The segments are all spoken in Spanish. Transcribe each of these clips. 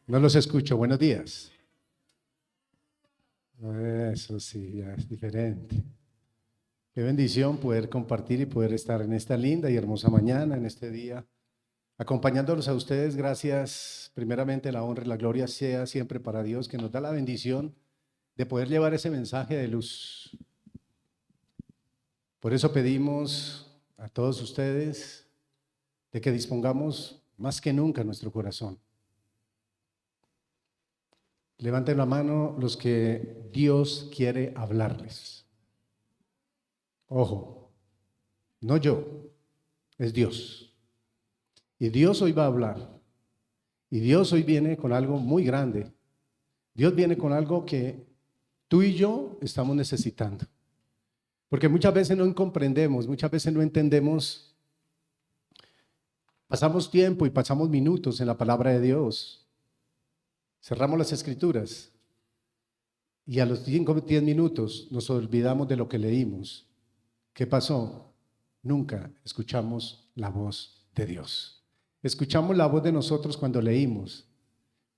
No los escucho. Buenos días. Eso sí, ya es diferente. Qué bendición poder compartir y poder estar en esta linda y hermosa mañana, en este día, acompañándolos a ustedes. Gracias. Primeramente, la honra y la gloria sea siempre para Dios, que nos da la bendición de poder llevar ese mensaje de luz. Por eso pedimos a todos ustedes de que dispongamos más que nunca nuestro corazón. Levanten la mano los que Dios quiere hablarles. Ojo, no yo, es Dios. Y Dios hoy va a hablar. Y Dios hoy viene con algo muy grande. Dios viene con algo que tú y yo estamos necesitando. Porque muchas veces no comprendemos, muchas veces no entendemos. Pasamos tiempo y pasamos minutos en la palabra de Dios. Cerramos las escrituras. Y a los 5 o 10 minutos nos olvidamos de lo que leímos. ¿Qué pasó? Nunca escuchamos la voz de Dios. Escuchamos la voz de nosotros cuando leímos,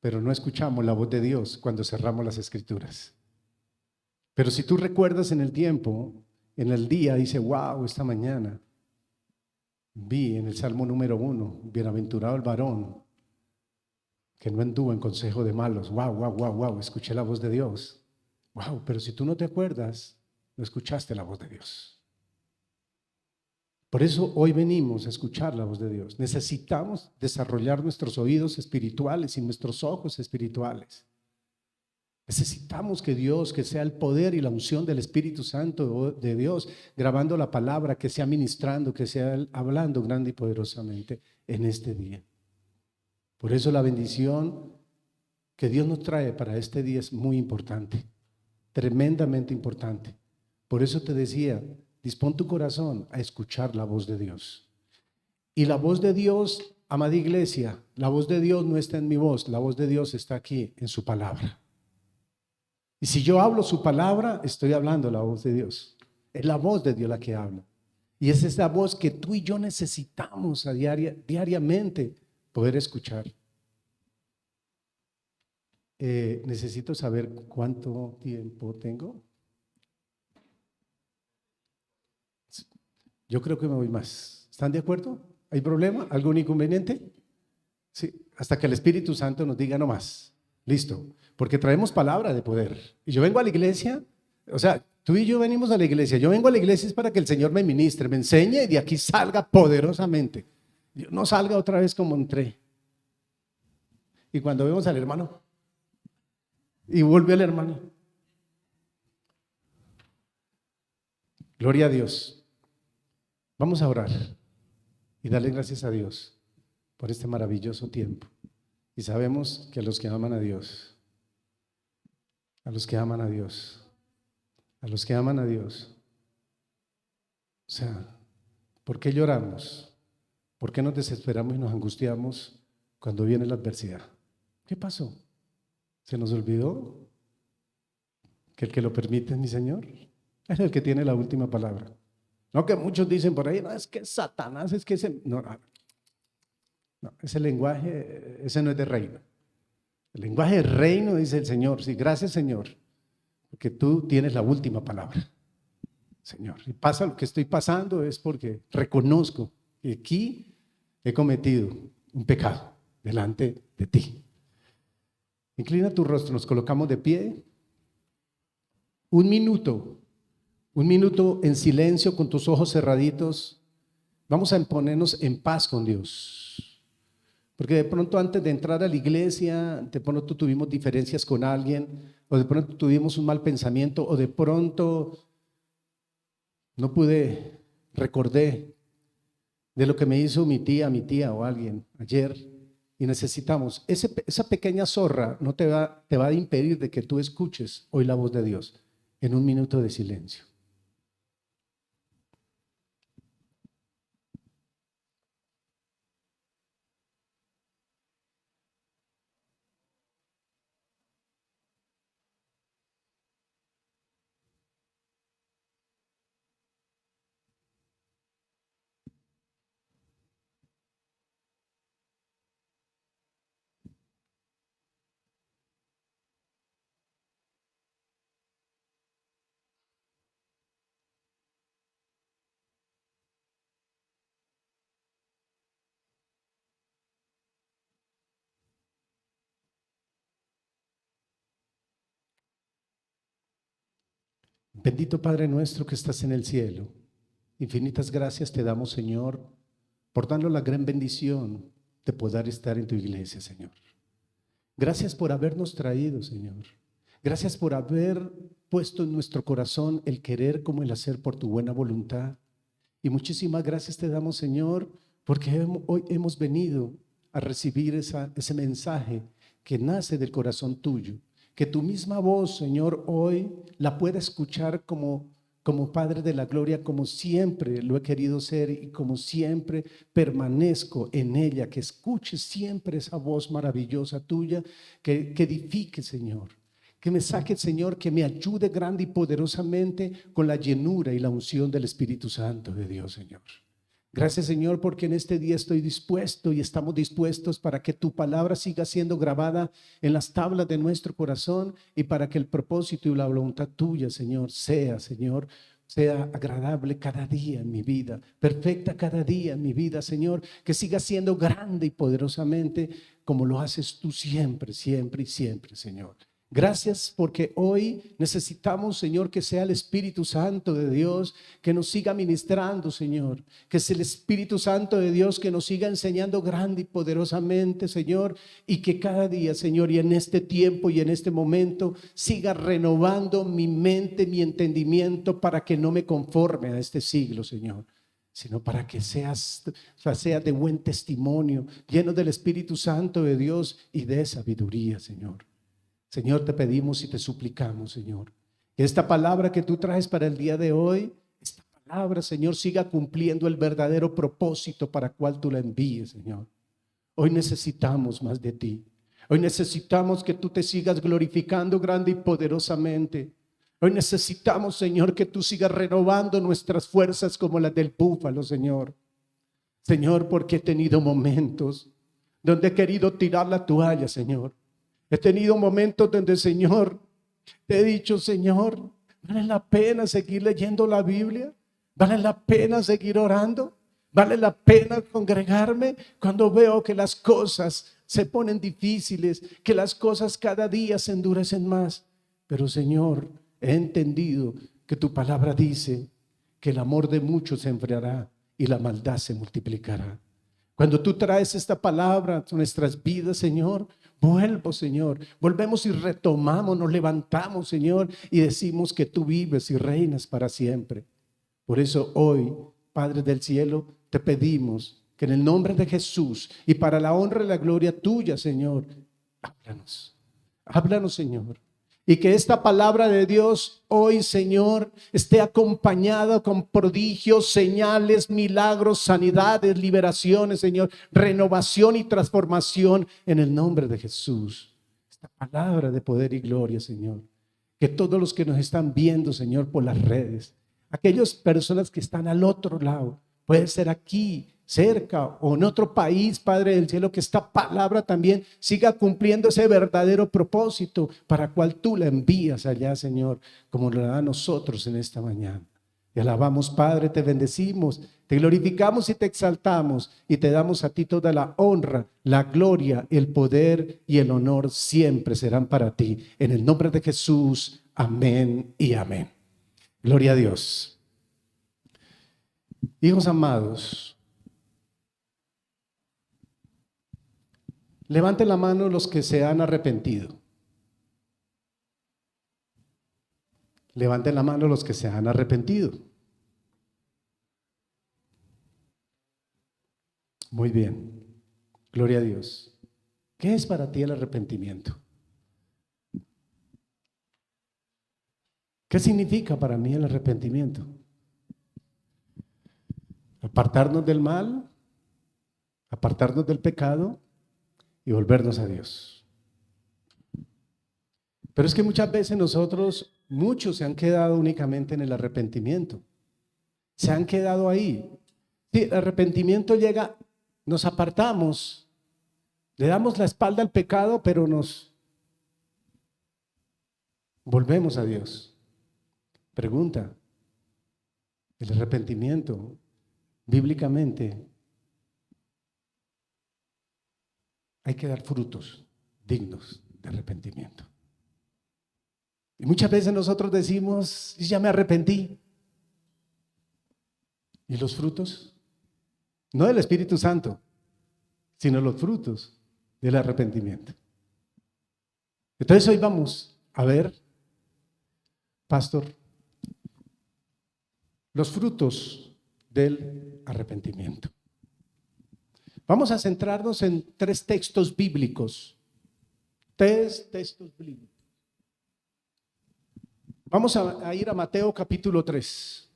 pero no escuchamos la voz de Dios cuando cerramos las escrituras. Pero si tú recuerdas en el tiempo, en el día, dice, wow, esta mañana vi en el Salmo número 1, bienaventurado el varón que no anduvo en consejo de malos. Wow, wow, wow, wow, escuché la voz de Dios. Wow, pero si tú no te acuerdas, no escuchaste la voz de Dios. Por eso hoy venimos a escuchar la voz de Dios. Necesitamos desarrollar nuestros oídos espirituales y nuestros ojos espirituales. Necesitamos que Dios, que sea el poder y la unción del Espíritu Santo de Dios, grabando la palabra, que sea ministrando, que sea hablando grande y poderosamente en este día. Por eso la bendición que Dios nos trae para este día es muy importante, tremendamente importante. Por eso te decía, dispón tu corazón a escuchar la voz de Dios. Y la voz de Dios, amada iglesia, la voz de Dios no está en mi voz, la voz de Dios está aquí en su palabra. Y si yo hablo su palabra, estoy hablando la voz de Dios. Es la voz de Dios la que habla. Y es esa voz que tú y yo necesitamos diariamente poder escuchar. Necesito saber cuánto tiempo tengo. Yo creo que me voy más. ¿Están de acuerdo? ¿Hay problema? ¿Algún inconveniente? Sí, hasta que el Espíritu Santo nos diga no más. Listo, porque traemos palabra de poder. Y yo vengo a la iglesia, o sea, tú y yo venimos a la iglesia. Yo vengo a la iglesia es para que el Señor me ministre, me enseñe y de aquí salga poderosamente. Yo no salga otra vez como entré. Y cuando vemos al hermano, y vuelve al hermano. Gloria a Dios. Vamos a orar y darle gracias a Dios por este maravilloso tiempo. Y sabemos que a los que aman a Dios, a los que aman a Dios, a los que aman a Dios, o sea, ¿por qué lloramos? ¿Por qué nos desesperamos y nos angustiamos cuando viene la adversidad? ¿Qué pasó? ¿Se nos olvidó que el que lo permite es mi Señor? Es el que tiene la última palabra. No que muchos dicen por ahí, no, es que Satanás, es que ese... No, no, no, ese lenguaje, ese no es de reino. El lenguaje de reino dice el Señor, sí, gracias Señor, porque tú tienes la última palabra, Señor. Y pasa lo que estoy pasando es porque reconozco que aquí he cometido un pecado delante de ti. Inclina tu rostro, nos colocamos de pie. Un minuto en silencio con tus ojos cerraditos. Vamos a ponernos en paz con Dios. Porque de pronto antes de entrar a la iglesia, de pronto tuvimos diferencias con alguien, o de pronto tuvimos un mal pensamiento, o de pronto no pude, recordé de lo que me hizo mi tía o alguien ayer, y necesitamos, esa pequeña zorra no te va a impedir de que tú escuches hoy la voz de Dios en un minuto de silencio. Bendito Padre nuestro que estás en el cielo, infinitas gracias te damos, Señor, por darnos la gran bendición de poder estar en tu iglesia, Señor. Gracias por habernos traído, Señor. Gracias por haber puesto en nuestro corazón el querer como el hacer por tu buena voluntad. Y muchísimas gracias te damos, Señor, porque hoy hemos venido a recibir ese mensaje que nace del corazón tuyo. Que tu misma voz, Señor, hoy la pueda escuchar como Padre de la Gloria, como siempre lo he querido ser y como siempre permanezco en ella. Que escuche siempre esa voz maravillosa tuya, que edifique, Señor. Que me saque, Señor, que me ayude grande y poderosamente con la llenura y la unción del Espíritu Santo de Dios, Señor. Gracias, Señor, porque en este día estoy dispuesto y estamos dispuestos para que tu palabra siga siendo grabada en las tablas de nuestro corazón y para que el propósito y la voluntad tuya, Señor, sea agradable cada día en mi vida, perfecta cada día en mi vida, Señor, que siga siendo grande y poderosamente como lo haces tú siempre, siempre y siempre, Señor. Gracias porque hoy necesitamos, Señor, que sea el Espíritu Santo de Dios que nos siga ministrando, Señor. Que sea el Espíritu Santo de Dios que nos siga enseñando grande y poderosamente, Señor. Y que cada día, Señor, y en este tiempo y en este momento, siga renovando mi mente, mi entendimiento para que no me conforme a este siglo, Señor. Sino para que sea de buen testimonio, lleno del Espíritu Santo de Dios y de sabiduría, Señor. Señor, te pedimos y te suplicamos, Señor, que esta palabra que tú traes para el día de hoy, esta palabra, Señor, siga cumpliendo el verdadero propósito para cual tú la envíes, Señor. Hoy necesitamos más de ti. Hoy necesitamos que tú te sigas glorificando grande y poderosamente. Hoy necesitamos, Señor, que tú sigas renovando nuestras fuerzas como las del búfalo, Señor. Señor, porque he tenido momentos donde he querido tirar la toalla, Señor. He tenido momentos donde, Señor, te he dicho, Señor, ¿vale la pena seguir leyendo la Biblia? ¿Vale la pena seguir orando? ¿Vale la pena congregarme cuando veo que las cosas se ponen difíciles, que las cosas cada día se endurecen más? Pero, Señor, he entendido que tu palabra dice que el amor de muchos se enfriará y la maldad se multiplicará. Cuando tú traes esta palabra a nuestras vidas, Señor, volvemos y retomamos, nos levantamos, Señor, y decimos que tú vives y reinas para siempre. Por eso hoy, Padre del cielo, te pedimos que en el nombre de Jesús y para la honra y la gloria tuya, Señor, háblanos, Señor. Y que esta palabra de Dios hoy, Señor, esté acompañada con prodigios, señales, milagros, sanidades, liberaciones, Señor, renovación y transformación en el nombre de Jesús. Esta palabra de poder y gloria, Señor. Que todos los que nos están viendo, Señor, por las redes, aquellas personas que están al otro lado, puede ser aquí, cerca o en otro país, Padre del cielo, que esta palabra también siga cumpliendo ese verdadero propósito para cual tú la envías allá, Señor, como lo da a nosotros en esta mañana. Te alabamos, Padre, te bendecimos, te glorificamos y te exaltamos y te damos a ti toda la honra, la gloria, el poder y el honor siempre serán para ti. En el nombre de Jesús, amén y amén. Gloria a Dios. Hijos amados, levanten la mano los que se han arrepentido. Levanten la mano los que se han arrepentido. Muy bien. Gloria a Dios. ¿Qué es para ti el arrepentimiento? ¿Qué significa para mí el arrepentimiento? Apartarnos del mal, apartarnos del pecado y volvernos a Dios. Pero es que muchas veces muchos se han quedado únicamente en el arrepentimiento. Se han quedado ahí. Sí, el arrepentimiento llega, nos apartamos, le damos la espalda al pecado, pero nos volvemos a Dios. Pregunta, el arrepentimiento, bíblicamente, hay que dar frutos dignos de arrepentimiento. Y muchas veces nosotros decimos, ya me arrepentí. ¿Y los frutos? No del Espíritu Santo, sino los frutos del arrepentimiento. Entonces hoy vamos a ver, pastor, los frutos del arrepentimiento. Vamos a centrarnos en 3 textos bíblicos. 3 textos bíblicos. Vamos a ir a Mateo capítulo 3.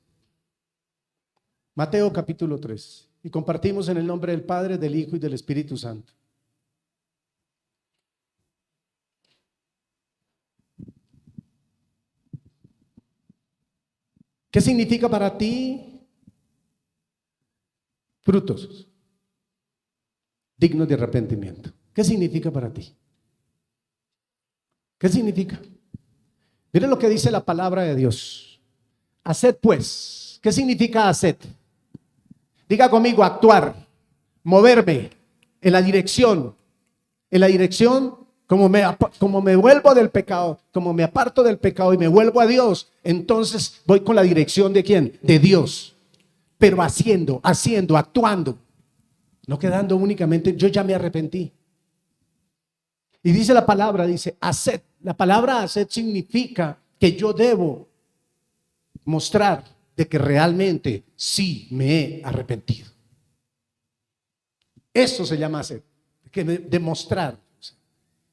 Mateo capítulo 3. Y compartimos en el nombre del Padre, del Hijo y del Espíritu Santo. ¿Qué significa para ti frutos dignos de arrepentimiento? ¿Qué significa para ti? ¿Qué significa? Miren lo que dice la palabra de Dios. Haced pues. ¿Qué significa haced? Diga conmigo, actuar, moverme en la dirección como me vuelvo del pecado, como me aparto del pecado y me vuelvo a Dios, entonces voy con la dirección ¿de quién? De Dios. Pero haciendo, actuando, no quedando únicamente, yo ya me arrepentí. Y dice la palabra, dice, haced. La palabra haced significa que yo debo mostrar de que realmente sí me he arrepentido. Eso se llama hacer, que demostrar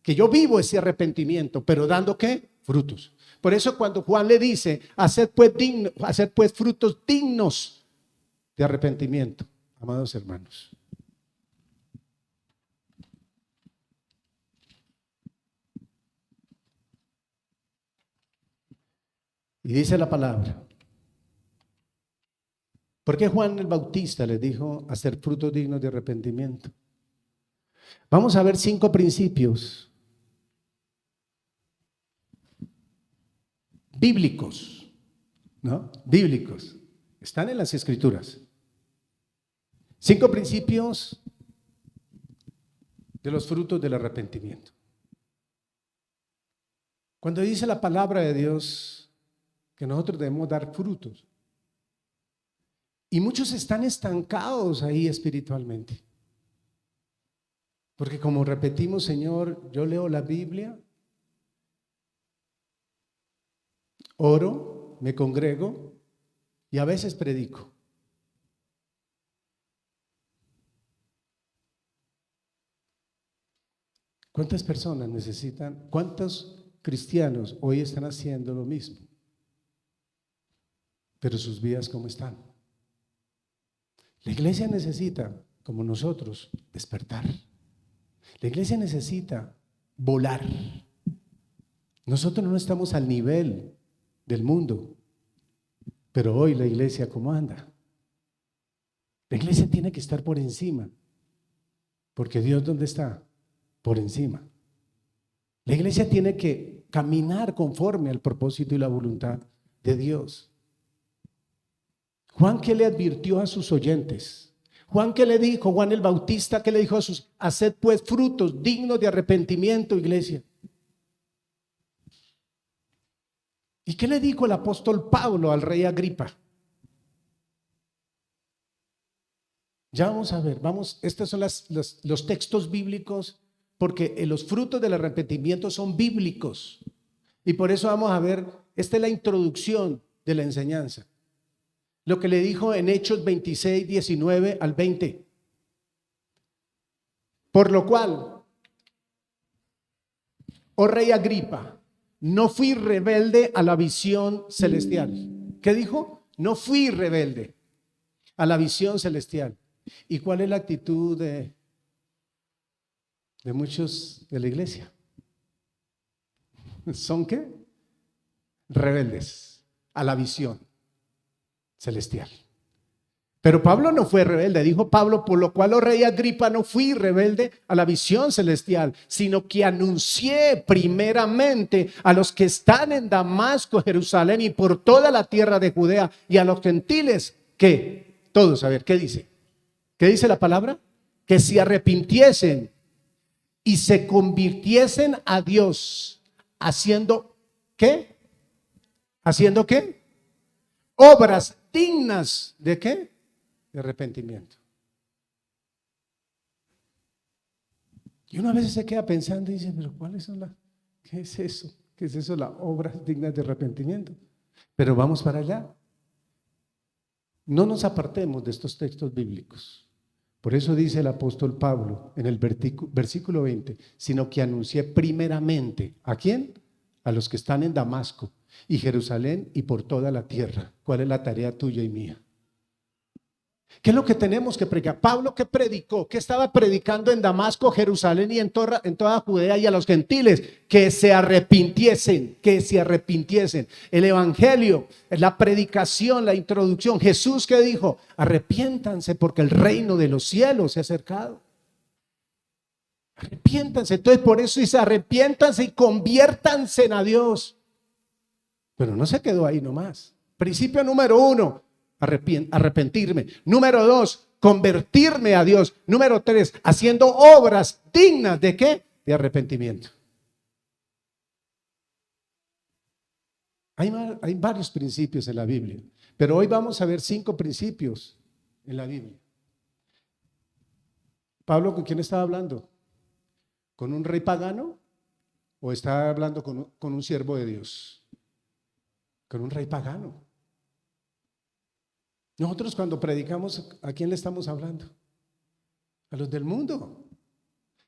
que yo vivo ese arrepentimiento, pero dando ¿qué? Frutos. Por eso cuando Juan le dice, haced pues frutos dignos de arrepentimiento, amados hermanos. Y dice la palabra, ¿por qué Juan el Bautista les dijo hacer frutos dignos de arrepentimiento? Vamos a ver 5 principios bíblicos, ¿no? Bíblicos. Están en las Escrituras. 5 principios de los frutos del arrepentimiento. Cuando dice la palabra de Dios que nosotros debemos dar frutos, y muchos están estancados ahí espiritualmente. Porque como repetimos, Señor, yo leo la Biblia, oro, me congrego y a veces predico. ¿Cuántas personas necesitan, cuántos cristianos hoy están haciendo lo mismo? Pero sus vidas, ¿cómo están? La iglesia necesita, como nosotros, despertar. La iglesia necesita volar. Nosotros no estamos al nivel del mundo, pero hoy la iglesia, ¿cómo anda? La iglesia tiene que estar por encima, porque Dios, ¿dónde está? Por encima. La iglesia tiene que caminar conforme al propósito y la voluntad de Dios. Juan, ¿qué le advirtió a sus oyentes? Juan, ¿qué le dijo? Juan el Bautista, ¿qué le dijo a sus? Haced pues frutos dignos de arrepentimiento, iglesia. ¿Y qué le dijo el apóstol Pablo al rey Agripa? Ya vamos a ver, estos son los textos bíblicos, porque los frutos del arrepentimiento son bíblicos. Y por eso vamos a ver, esta es la introducción de la enseñanza. Lo que le dijo en Hechos 26, 19 al 20. Por lo cual, oh rey Agripa, no fui rebelde a la visión celestial. ¿Qué dijo? No fui rebelde a la visión celestial. ¿Y cuál es la actitud de muchos de la iglesia? ¿Son qué? Rebeldes a la visión celestial. Pero Pablo no fue rebelde, dijo Pablo, por lo cual, oh rey Agripa, no fui rebelde a la visión celestial, sino que anuncié primeramente a los que están en Damasco, Jerusalén y por toda la tierra de Judea y a los gentiles que, todos, a ver, ¿qué dice? ¿Qué dice la palabra? Que se arrepintiesen y se convirtiesen a Dios, haciendo ¿qué? ¿Haciendo qué? Obras dignas ¿de qué? De arrepentimiento. Y uno a veces se queda pensando y dice, pero ¿cuáles son las? ¿Qué es eso? ¿Qué es eso? Las obras dignas de arrepentimiento. Pero vamos para allá. No nos apartemos de estos textos bíblicos. Por eso dice el apóstol Pablo en el versículo 20, sino que anuncié primeramente, ¿a quién? A los que están en Damasco y Jerusalén y por toda la tierra. ¿Cuál es la tarea tuya y mía? ¿Qué es lo que tenemos que predicar? Pablo, ¿qué predicó? ¿Qué estaba predicando en Damasco, Jerusalén y en toda Judea y a los gentiles? Que se arrepintiesen, que se arrepintiesen. El evangelio, la predicación, la introducción. Jesús, ¿qué dijo? Arrepiéntanse porque el reino de los cielos se ha acercado. Arrepiéntanse. Entonces por eso dice arrepiéntanse y conviértanse a Dios. Pero no se quedó ahí nomás. Principio número 1. Arrepentirme. Número 2, convertirme a Dios. Número 3, haciendo obras dignas ¿de qué? De arrepentimiento. Hay varios principios en la Biblia, pero hoy vamos a ver 5 principios en la Biblia. Pablo, ¿con quién estaba hablando? ¿Con un rey pagano? ¿O estaba hablando con un siervo de Dios? Con un rey pagano. Nosotros cuando predicamos, ¿a quién le estamos hablando? A los del mundo.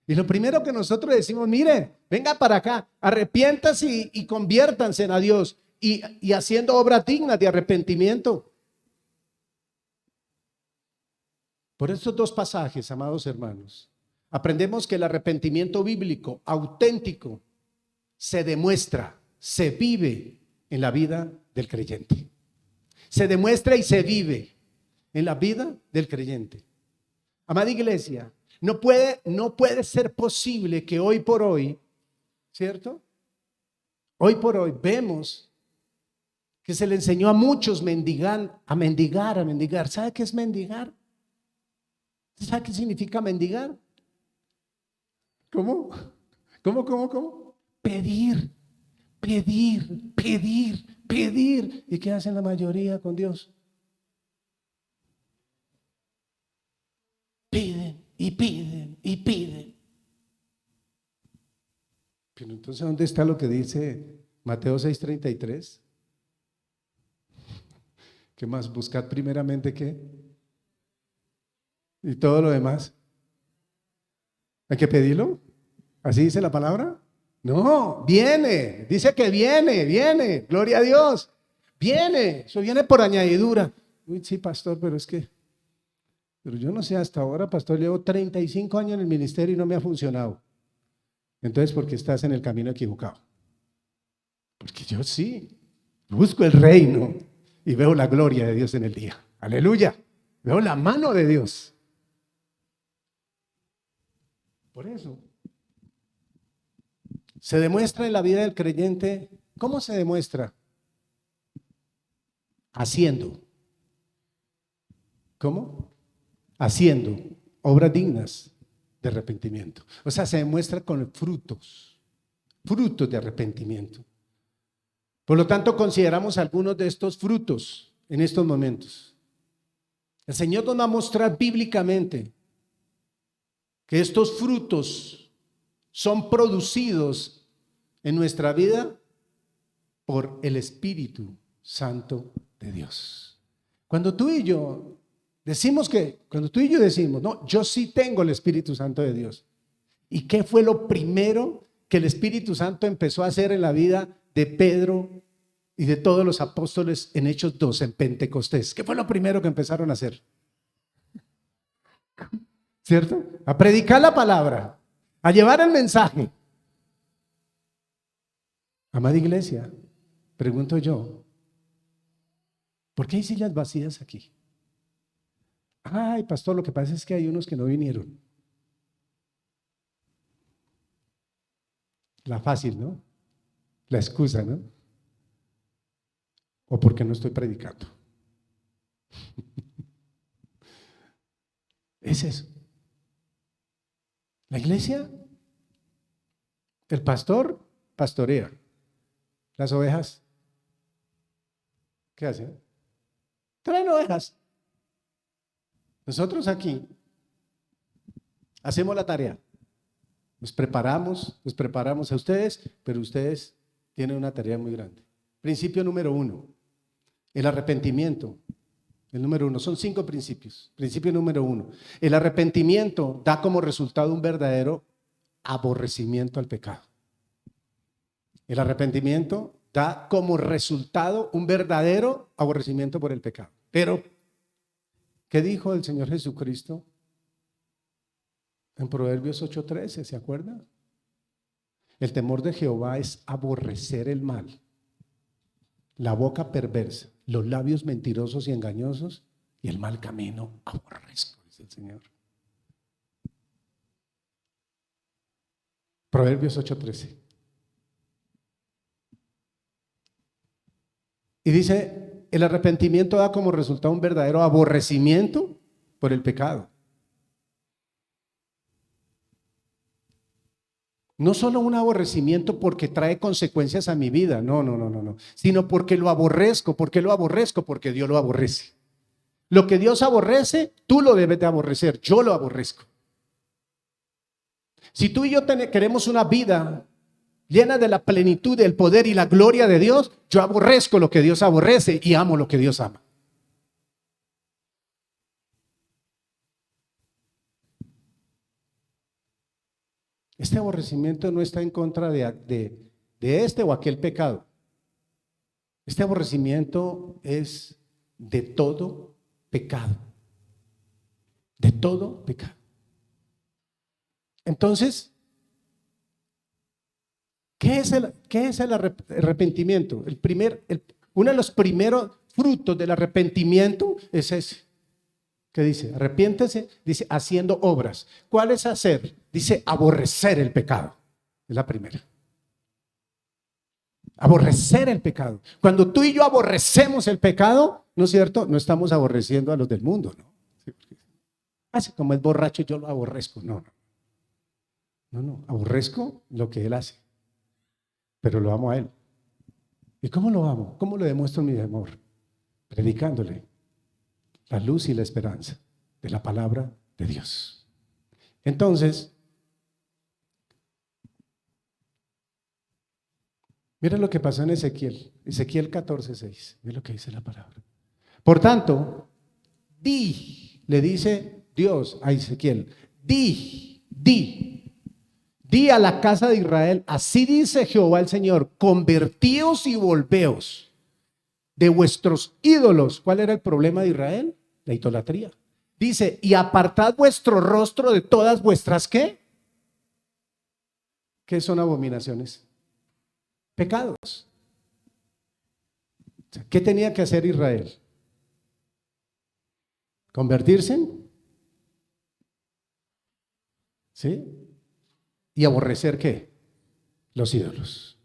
Y lo primero que nosotros decimos, mire, venga para acá, arrepiéntase y conviértanse a Dios y haciendo obras dignas de arrepentimiento. Por estos 2 pasajes, amados hermanos, aprendemos que el arrepentimiento bíblico auténtico se demuestra, se vive en la vida del creyente. Se demuestra y se vive en la vida del creyente. Amada iglesia, no puede ser posible que hoy por hoy, ¿cierto? Hoy por hoy vemos que se le enseñó a muchos a mendigar. ¿Sabe qué es mendigar? ¿Sabe qué significa mendigar? ¿Cómo? ¿Cómo? Pedir. ¿Y qué hacen la mayoría con Dios? Piden. Pero entonces, ¿dónde está lo que dice Mateo 6:33? ¿Qué más? Buscad primeramente ¿qué? Y todo lo demás. ¿Hay que pedirlo? ¿Así dice la palabra? No, viene. Dice que viene. Gloria a Dios. Viene. Eso viene por añadidura. Uy, sí, pastor, pero yo no sé, hasta ahora, pastor, llevo 35 años en el ministerio y no me ha funcionado. Entonces, ¿por qué estás en el camino equivocado? Porque yo sí, busco el reino y veo la gloria de Dios en el día. Aleluya. Veo la mano de Dios. Por eso, se demuestra en la vida del creyente. ¿Cómo se demuestra? Haciendo. ¿Cómo? Haciendo obras dignas de arrepentimiento. O sea, se demuestra con frutos de arrepentimiento. Por lo tanto, consideramos algunos de estos frutos en estos momentos. El Señor nos va a mostrar bíblicamente que estos frutos son producidos en nuestra vida por el Espíritu Santo de Dios. Cuando tú y yo decimos, no, yo sí tengo el Espíritu Santo de Dios. ¿Y qué fue lo primero que el Espíritu Santo empezó a hacer en la vida de Pedro y de todos los apóstoles en Hechos 2, en Pentecostés? ¿Qué fue lo primero que empezaron a hacer? ¿Cierto? A predicar la palabra, a llevar el mensaje. Amada iglesia, pregunto yo, ¿por qué hay sillas vacías aquí? Ay, pastor, lo que pasa es que hay unos que no vinieron. La fácil, ¿no? La excusa, ¿no? O porque no estoy predicando. Es eso. La iglesia, el pastor pastorea, las ovejas ¿Qué hacen? Traen ovejas. Nosotros aquí hacemos la tarea. Nos preparamos a ustedes, pero ustedes tienen una tarea muy grande. Principio número 1, el arrepentimiento. El número 1, son 5 principios. Principio número 1, el arrepentimiento da como resultado un verdadero aborrecimiento al pecado. El arrepentimiento da como resultado un verdadero aborrecimiento por el pecado. Pero, ¿qué dijo el Señor Jesucristo en Proverbios 8:13? ¿Se acuerda? El temor de Jehová es aborrecer el mal, la boca perversa, los labios mentirosos y engañosos y el mal camino aborrezco, dice el Señor. Proverbios 8:13. Y dice, el arrepentimiento da como resultado un verdadero aborrecimiento por el pecado. No solo un aborrecimiento porque trae consecuencias a mi vida, no, sino porque lo aborrezco. ¿Por qué lo aborrezco? Porque Dios lo aborrece. Lo que Dios aborrece, tú lo debes de aborrecer, yo lo aborrezco. Si tú y yo queremos una vida llena de la plenitud, del poder y la gloria de Dios, yo aborrezco lo que Dios aborrece y amo lo que Dios ama. Este aborrecimiento no está en contra de este o aquel pecado. Este aborrecimiento es de todo pecado. De todo pecado. Entonces, ¿qué es el arrepentimiento? Uno de los primeros frutos del arrepentimiento es ese. ¿Qué dice? Arrepiéntese, dice, haciendo obras. ¿Cuál es hacer? Dice, aborrecer el pecado. Es la primera. Aborrecer el pecado. Cuando tú y yo aborrecemos el pecado, ¿no es cierto? No estamos aborreciendo a los del mundo, ¿no? Así como es borracho, yo lo aborrezco. No. Aborrezco lo que él hace, pero lo amo a él. ¿Y cómo lo amo? ¿Cómo le demuestro mi amor? Predicándole la luz y la esperanza de la palabra de Dios. Entonces, mira lo que pasó en Ezequiel 14:6. Mira lo que dice la palabra. Por tanto, le dice Dios a Ezequiel, di a la casa de Israel, así dice Jehová el Señor, convertíos y volveos de vuestros ídolos. ¿Cuál era el problema de Israel? La idolatría. Dice, y apartad vuestro rostro de todas vuestras, ¿qué? ¿Qué son abominaciones? Pecados. ¿Qué tenía que hacer Israel? ¿Convertirse? ¿Sí? ¿Y aborrecer qué? Los ídolos.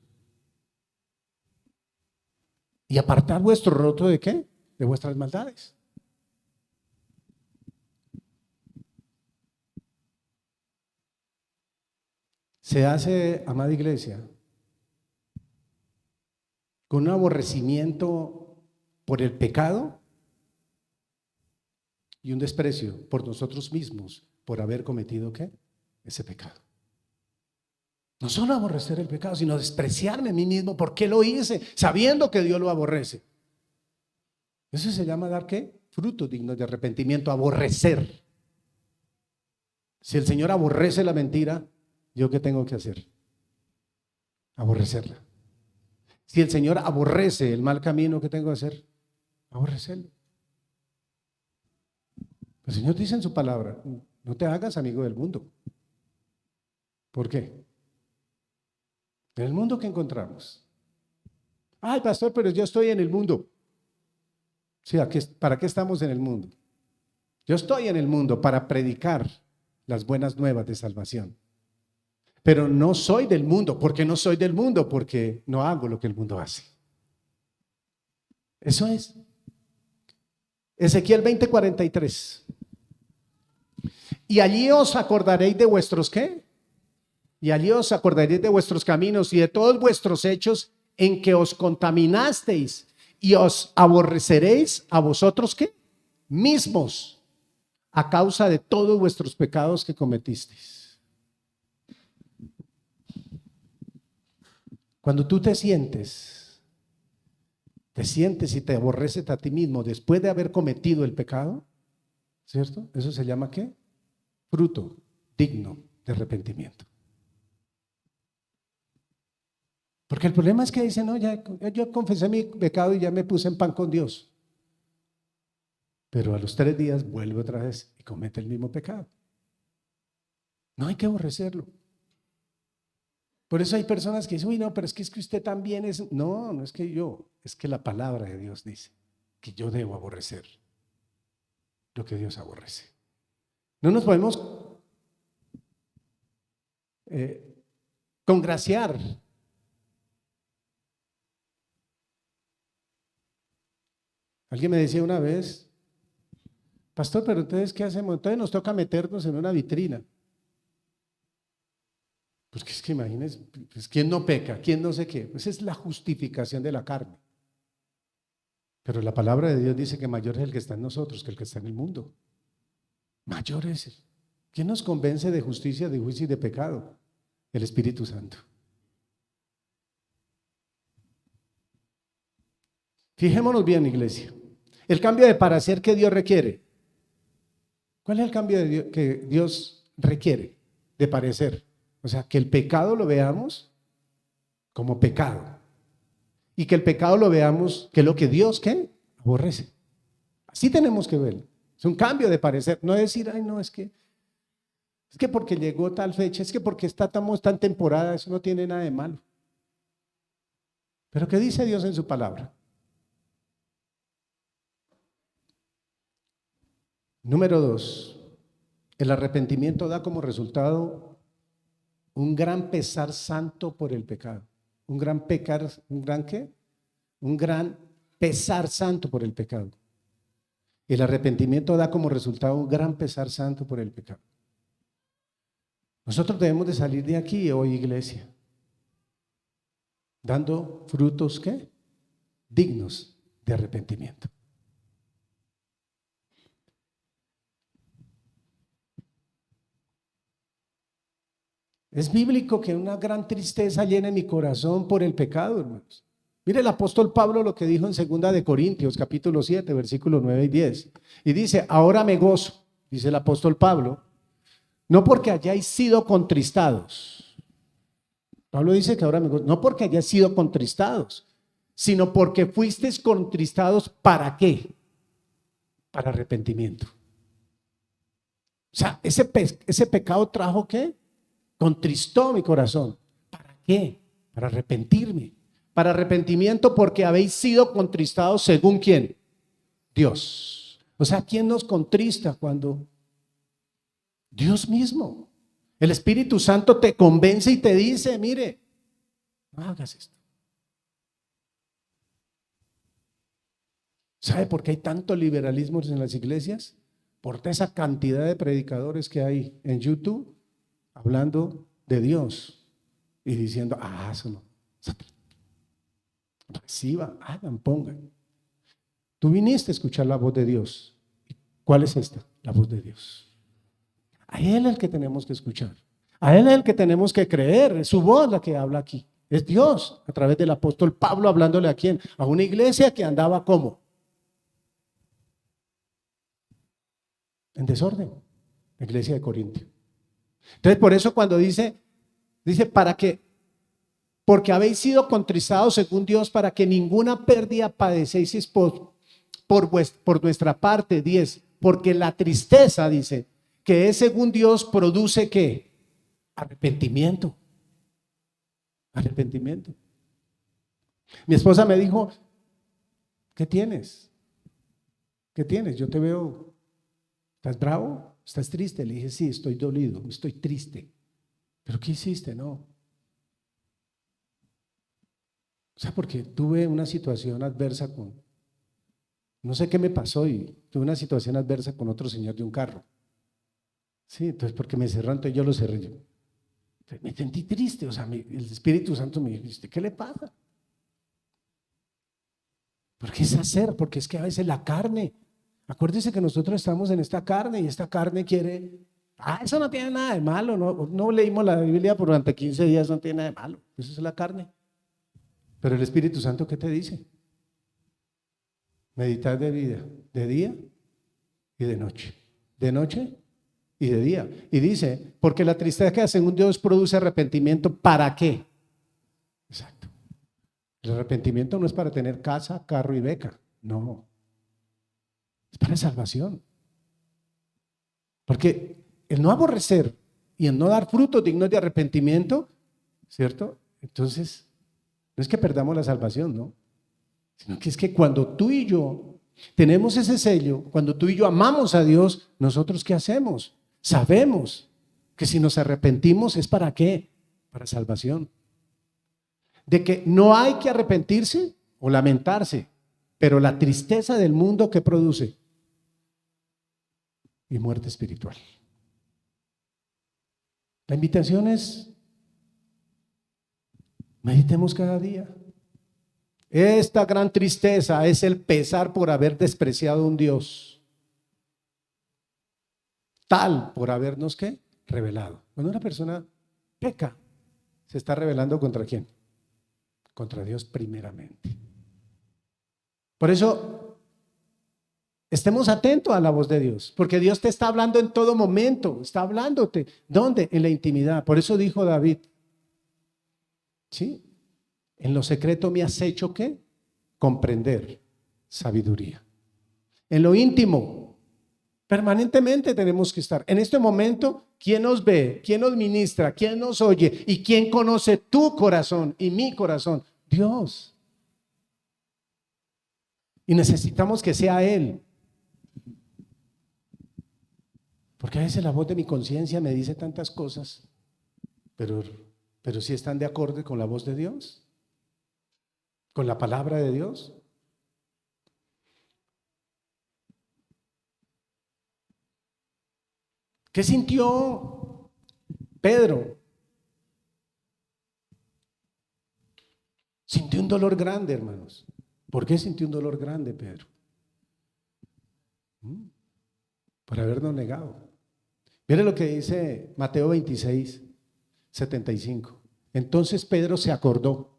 ¿Y apartar vuestro rostro de qué? De vuestras maldades. Se hace, amada iglesia, con un aborrecimiento por el pecado y un desprecio por nosotros mismos por haber cometido ¿qué? Ese pecado. No solo aborrecer el pecado, sino despreciarme a mí mismo. ¿Por qué lo hice? Sabiendo que Dios lo aborrece. Eso se llama dar ¿qué? Frutos dignos de arrepentimiento, aborrecer. Si el Señor aborrece la mentira, ¿yo qué tengo que hacer? Aborrecerla. Si el Señor aborrece el mal camino, ¿qué tengo que hacer? Aborrecerlo. El Señor dice en su palabra, no te hagas amigo del mundo. ¿Por qué? En el mundo que encontramos. Ay, pastor, pero yo estoy en el mundo. Sí, ¿para qué estamos en el mundo? Yo estoy en el mundo para predicar las buenas nuevas de salvación. Pero no soy del mundo. ¿Por qué no soy del mundo? Porque no hago lo que el mundo hace. Eso es. Ezequiel 20:43. Y allí os acordaréis de vuestros ¿qué? Y allí os acordaréis de vuestros caminos y de todos vuestros hechos en que os contaminasteis y os aborreceréis a vosotros ¿qué? Mismos, a causa de todos vuestros pecados que cometisteis. Cuando tú te sientes y te aborreces a ti mismo después de haber cometido el pecado, ¿cierto? Eso se llama ¿qué? Fruto digno de arrepentimiento. Porque el problema es que dicen, no, ya yo confesé mi pecado y ya me puse en pan con Dios. Pero a los 3 días vuelve otra vez y comete el mismo pecado. No hay que aborrecerlo. Por eso hay personas que dicen, uy, no, pero es que usted también es. No, no es que yo, es que la palabra de Dios dice que yo debo aborrecer lo que Dios aborrece. No nos podemos congraciar. Alguien me decía una vez, pastor, pero entonces, ¿qué hacemos? Entonces nos toca meternos en una vitrina. Pues que es que imagínense, pues, ¿quién no peca? ¿Quién no sé qué? Pues es la justificación de la carne. Pero la palabra de Dios dice que mayor es el que está en nosotros que el que está en el mundo. Mayor es él. ¿Quién nos convence de justicia, de juicio y de pecado? El Espíritu Santo. Fijémonos bien, iglesia. El cambio de parecer que Dios requiere. ¿Cuál es el cambio de Dios, que Dios requiere de parecer? O sea, que el pecado lo veamos como pecado. Y que el pecado lo veamos que es lo que Dios ¿qué? Aborrece. Así tenemos que verlo. Es un cambio de parecer. No es decir, ay, no, es que porque llegó tal fecha, es que porque estamos tan temporada, eso no tiene nada de malo. Pero ¿qué dice Dios en su palabra? Número 2, el arrepentimiento da como resultado un gran pesar santo por el pecado. Un gran pecar, ¿un gran qué? Un gran pesar santo por el pecado. El arrepentimiento da como resultado un gran pesar santo por el pecado. Nosotros debemos de salir de aquí hoy, iglesia, dando frutos ¿qué? Dignos de arrepentimiento. Es bíblico que una gran tristeza llene mi corazón por el pecado, hermanos. Mire el apóstol Pablo lo que dijo en 2 de Corintios, capítulo 7, versículos 9 y 10. Y dice, ahora me gozo, dice el apóstol Pablo, no porque hayáis sido contristados. Pablo dice que ahora me gozo, no porque hayáis sido contristados, sino porque fuisteis contristados, ¿para qué? Para arrepentimiento. O sea, ese pecado trajo ¿qué? Contristó mi corazón. ¿Para qué? Para arrepentirme. Para arrepentimiento porque habéis sido contristados según ¿quién? Dios. O sea, ¿quién nos contrista cuando? Dios mismo. El Espíritu Santo te convence y te dice, mire, no hagas esto. ¿Sabe por qué hay tanto liberalismo en las iglesias? Por esa cantidad de predicadores que hay en YouTube hablando de Dios y diciendo, eso no. Reciba, hagan, pongan. Tú viniste a escuchar la voz de Dios. ¿Cuál es esta? La voz de Dios. A Él es el que tenemos que escuchar. A Él es el que tenemos que creer. Es su voz la que habla aquí. Es Dios, a través del apóstol Pablo hablándole a quién? A una iglesia que andaba ¿cómo? En desorden. La iglesia de Corintio. Entonces, por eso cuando dice para que, porque habéis sido contristados según Dios, para que ninguna pérdida padecéis por nuestra parte. 10, porque la tristeza, dice, que es según Dios, produce ¿qué? Arrepentimiento. Arrepentimiento. Mi esposa me dijo, ¿qué tienes? ¿Qué tienes? Yo te veo, ¿estás bravo? ¿Estás triste? Le dije, sí, estoy dolido, estoy triste. ¿Pero qué hiciste? No. O sea, porque tuve una situación adversa no sé qué me pasó y tuve una situación adversa con otro señor de un carro. Sí, entonces porque me cerró, entonces yo lo cerré yo. Me sentí triste, o sea, el Espíritu Santo me dijo, ¿qué le pasa? Porque es hacer, porque es que a veces la carne, acuérdese que nosotros estamos en esta carne y esta carne quiere, eso no tiene nada de malo, no leímos la Biblia por durante 15 días, no tiene nada de malo, eso es la carne. Pero el Espíritu Santo, ¿qué te dice? Meditar de vida, de día y de noche y de día. Y dice, porque la tristeza según Dios produce arrepentimiento, ¿para qué? Exacto. El arrepentimiento no es para tener casa, carro y beca, no. Es para salvación. Porque el no aborrecer y el no dar frutos dignos de arrepentimiento, ¿cierto? Entonces, no es que perdamos la salvación, ¿no? Sino que es que cuando tú y yo tenemos ese sello, cuando tú y yo amamos a Dios, ¿nosotros qué hacemos? Sabemos que si nos arrepentimos es ¿para qué? Para salvación. De que no hay que arrepentirse o lamentarse, pero la tristeza del mundo que produce y muerte espiritual. La invitación es meditemos cada día. Esta gran tristeza es el pesar por haber despreciado a un Dios tal por habernos ¿qué? Revelado. Cuando una persona peca, se está rebelando ¿contra quién? Contra Dios primeramente. Por eso, estemos atentos a la voz de Dios, porque Dios te está hablando en todo momento, está hablándote. ¿Dónde? En la intimidad. Por eso dijo David, ¿sí? En lo secreto me has hecho ¿qué? Comprender sabiduría. En lo íntimo, permanentemente tenemos que estar. En este momento, ¿quién nos ve? ¿Quién nos ministra? ¿Quién nos oye? ¿Y quién conoce tu corazón y mi corazón? Dios. Y necesitamos que sea Él. Porque a veces la voz de mi conciencia me dice tantas cosas, pero si están de acorde con la voz de Dios, con la palabra de Dios. ¿Qué sintió Pedro? Sintió un dolor grande, hermanos. ¿Por qué sintió un dolor grande, Pedro? Por habernos negado. Mire lo que dice Mateo 26, 75. Entonces Pedro se acordó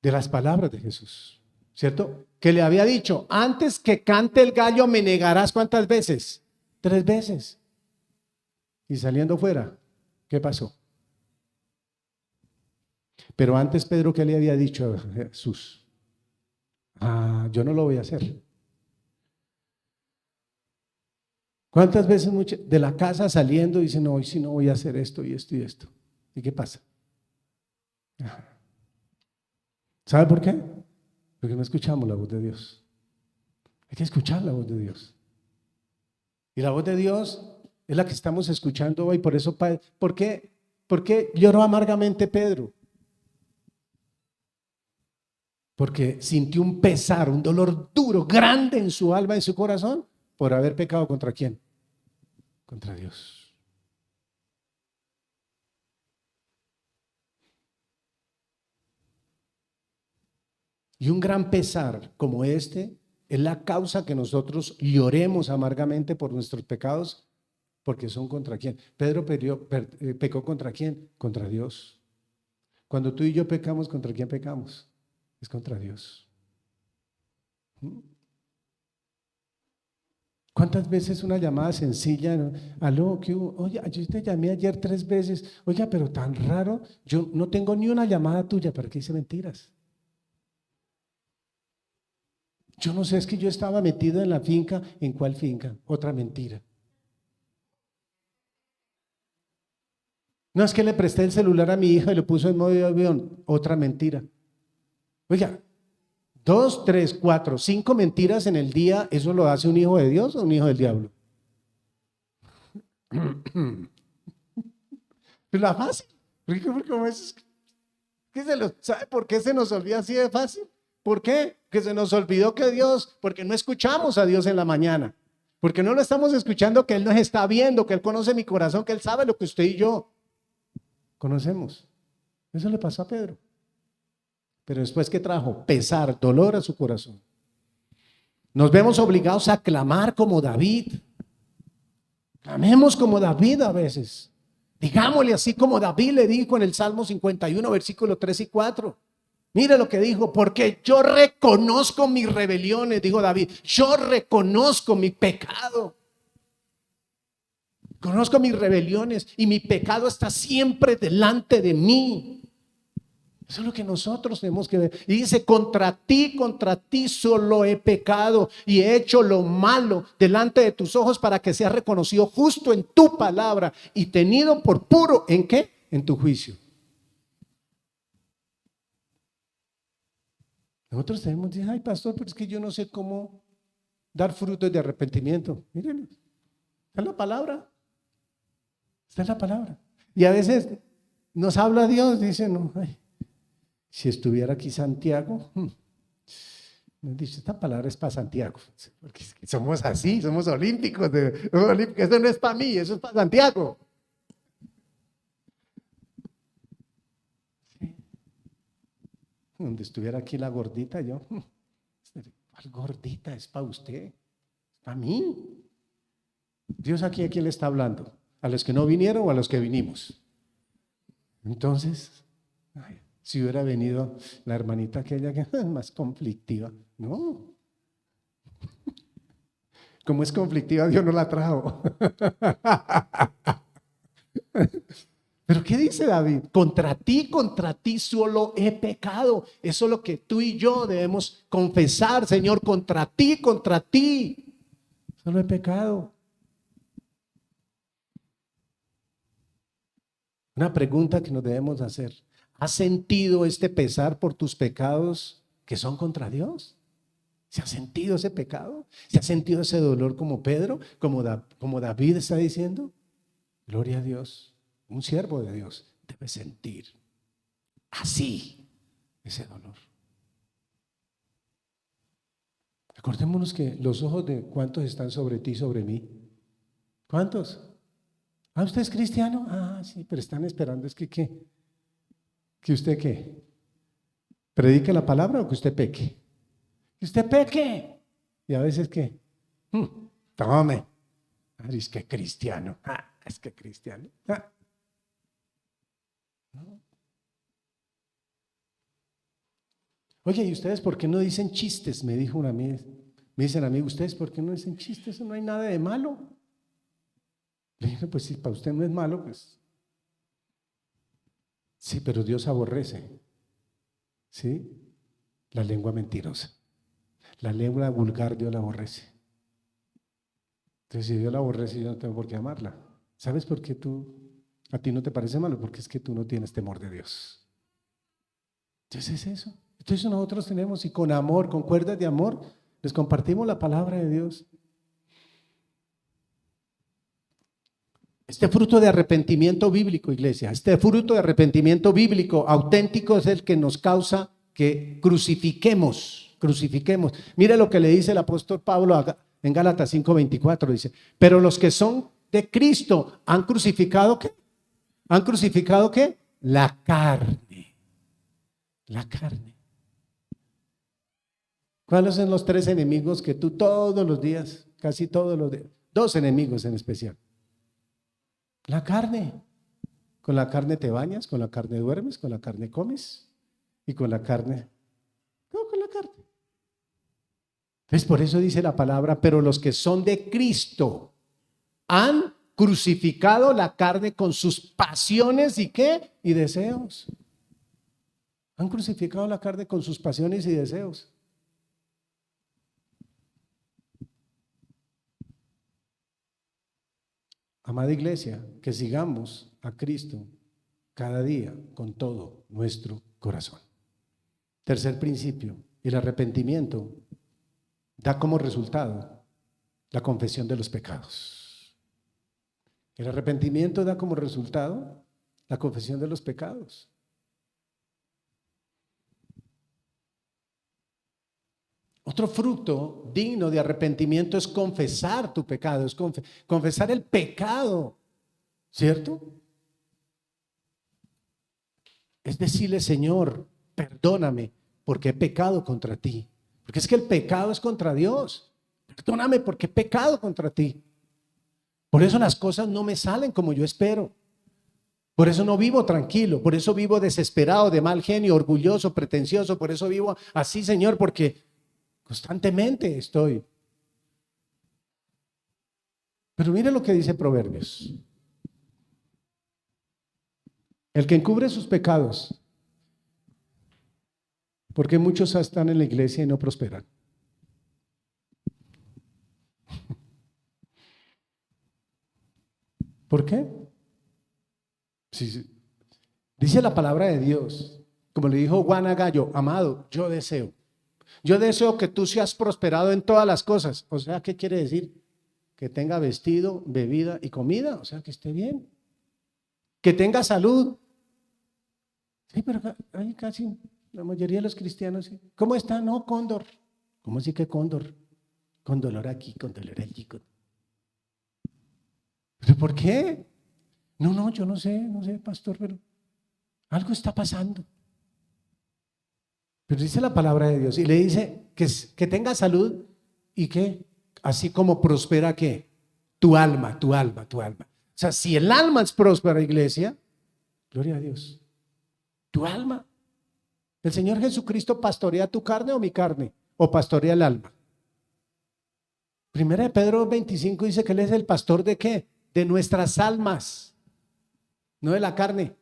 de las palabras de Jesús, ¿cierto? Que le había dicho, antes que cante el gallo me negarás ¿cuántas veces? 3 veces. Y saliendo fuera, ¿qué pasó? Pero antes Pedro, ¿qué le había dicho a Jesús? Yo no lo voy a hacer. ¿Cuántas veces de la casa saliendo dicen, no, hoy sí no voy a hacer esto y esto y esto? ¿Y qué pasa? ¿Sabe por qué? Porque no escuchamos la voz de Dios. Hay que escuchar la voz de Dios. Y la voz de Dios es la que estamos escuchando hoy. Por eso, ¿por qué lloró amargamente Pedro? Porque sintió un pesar, un dolor duro, grande en su alma, en su corazón, por haber pecado ¿contra quién? Contra Dios. Y un gran pesar como este es la causa que nosotros lloremos amargamente por nuestros pecados, porque son ¿contra quién? Pedro pecó ¿contra quién? Contra Dios. Cuando tú y yo pecamos, ¿contra quién pecamos? Es contra Dios. ¿Cuántas veces una llamada sencilla? ¿No? Aló, ¿qué hubo? Oye, yo te llamé ayer 3 veces. Oye, pero tan raro, yo no tengo ni una llamada tuya. ¿Para qué hice mentiras? Yo no sé, es que yo estaba metido en la finca. ¿En cuál finca? Otra mentira. No, es que le presté el celular a mi hija y lo puso en modo avión. Otra mentira. Oiga, 2, 3, 4, 5 mentiras en el día, ¿eso lo hace un hijo de Dios o un hijo del diablo? Es la fácil. ¿Sabe por qué se nos olvida así de fácil? ¿Por qué? Que se nos olvidó que Dios, porque no escuchamos a Dios en la mañana, porque no lo estamos escuchando, que Él nos está viendo, que Él conoce mi corazón, que Él sabe lo que usted y yo conocemos. Eso le pasó a Pedro. Pero después, ¿qué trajo? Pesar, dolor a su corazón. Nos vemos obligados a clamar como David. Clamemos como David a veces. Digámosle así como David le dijo en el Salmo 51, versículos 3 y 4. Mire lo que dijo: porque yo reconozco mis rebeliones, dijo David. Yo reconozco mi pecado. Conozco mis rebeliones y mi pecado está siempre delante de mí. Eso es lo que nosotros tenemos que ver. Y dice: contra ti solo he pecado y he hecho lo malo delante de tus ojos, para que seas reconocido justo en tu palabra y tenido por puro, ¿en qué? En tu juicio. Nosotros tenemos que decir: ay, pastor, pero es que yo no sé cómo dar frutos de arrepentimiento. Miren, está en la palabra. Está en la palabra. Y a veces nos habla Dios, dice: no, ay, si estuviera aquí Santiago, nos dice: esta palabra es para Santiago, porque es que somos así, somos olímpicos, eso no es para mí, eso es para Santiago. Sí. Donde estuviera aquí la gordita, yo: ¿cuál gordita? Es para usted, es para mí. Dios aquí, ¿a quién le está hablando? ¿A los que no vinieron o a los que vinimos? Entonces, ay, si hubiera venido la hermanita aquella que es más conflictiva, no. Como es conflictiva, Dios no la trajo. Pero ¿qué dice David? Contra ti solo he pecado. Eso es lo que tú y yo debemos confesar: Señor, contra ti solo he pecado. Una pregunta que nos debemos hacer: ¿has sentido este pesar por tus pecados que son contra Dios? ¿Se ha sentido ese pecado? ¿Se ha sentido ese dolor como Pedro, como David está diciendo? Gloria a Dios. Un siervo de Dios debe sentir así ese dolor. Acordémonos que los ojos de ¿cuántos están sobre ti y sobre mí? ¿Cuántos? ¿Ah, usted es cristiano? Ah, sí, pero están esperando es que ¿qué? ¿Que usted qué? ¿Predique la palabra o que usted peque? Que usted peque. Y a veces ¿qué? Tome. Ay, es que cristiano. Es que cristiano. ¿No? Oye, ¿y ustedes por qué no dicen chistes? Me dijo una amiga. Me dicen a mí: ¿ustedes por qué no dicen chistes? Eso no hay nada de malo. Le dije: pues si para usted no es malo, pues sí, pero Dios aborrece, ¿sí? La lengua mentirosa. La lengua vulgar Dios la aborrece. Entonces, si Dios la aborrece, yo no tengo por qué amarla. ¿Sabes por qué a ti no te parece malo? Porque es que tú no tienes temor de Dios. Entonces es eso. Entonces nosotros tenemos, y con amor, con cuerdas de amor, les compartimos la palabra de Dios. Este fruto de arrepentimiento bíblico, iglesia, este fruto de arrepentimiento bíblico auténtico es el que nos causa que crucifiquemos. Mire lo que le dice el apóstol Pablo en Gálatas 5:24, dice: pero los que son de Cristo han crucificado ¿qué? ¿Han crucificado qué? La carne. La carne. ¿Cuáles son los tres enemigos que tú todos los días, casi todos los días, dos enemigos en especial? La carne. Con la carne te bañas, con la carne duermes, con la carne comes y con la carne. No, con la carne. Entonces, por eso dice la palabra: pero los que son de Cristo han crucificado la carne con sus pasiones y ¿qué? Y deseos. Han crucificado la carne con sus pasiones y deseos. Amada iglesia, que sigamos a Cristo cada día con todo nuestro corazón. Tercer principio: el arrepentimiento da como resultado la confesión de los pecados. El arrepentimiento da como resultado la confesión de los pecados. Otro fruto digno de arrepentimiento es confesar tu pecado, es confesar el pecado, ¿cierto? Es decirle: Señor, perdóname porque he pecado contra ti. Porque es que el pecado es contra Dios. Perdóname porque he pecado contra ti. Por eso las cosas no me salen como yo espero. Por eso no vivo tranquilo, por eso vivo desesperado, de mal genio, orgulloso, pretencioso. Por eso vivo así, Señor, porque constantemente estoy. Pero mire lo que dice Proverbios. El que encubre sus pecados, porque muchos están en la iglesia y no prosperan. ¿Por qué? Sí. Dice la palabra de Dios, como le dijo Juan a Gallo, amado, yo deseo que tú seas prosperado en todas las cosas. O sea, ¿qué quiere decir? Que tenga vestido, bebida y comida, o sea, que esté bien. Que tenga salud. Sí, pero hay casi la mayoría de los cristianos, ¿sí? ¿Cómo está? No, cóndor. ¿Cómo así que cóndor? Con dolor aquí, con dolor allí. ¿Pero por qué? No, yo no sé, pastor, pero algo está pasando. Pero dice la palabra de Dios y le dice que tenga salud y que así como prospera que tu alma. O sea, si el alma es próspera, iglesia, gloria a Dios. Tu alma. ¿El Señor Jesucristo pastorea tu carne o mi carne? ¿O pastorea el alma? Primera de Pedro 25 dice que Él es el pastor ¿de qué? De nuestras almas, no de la carne.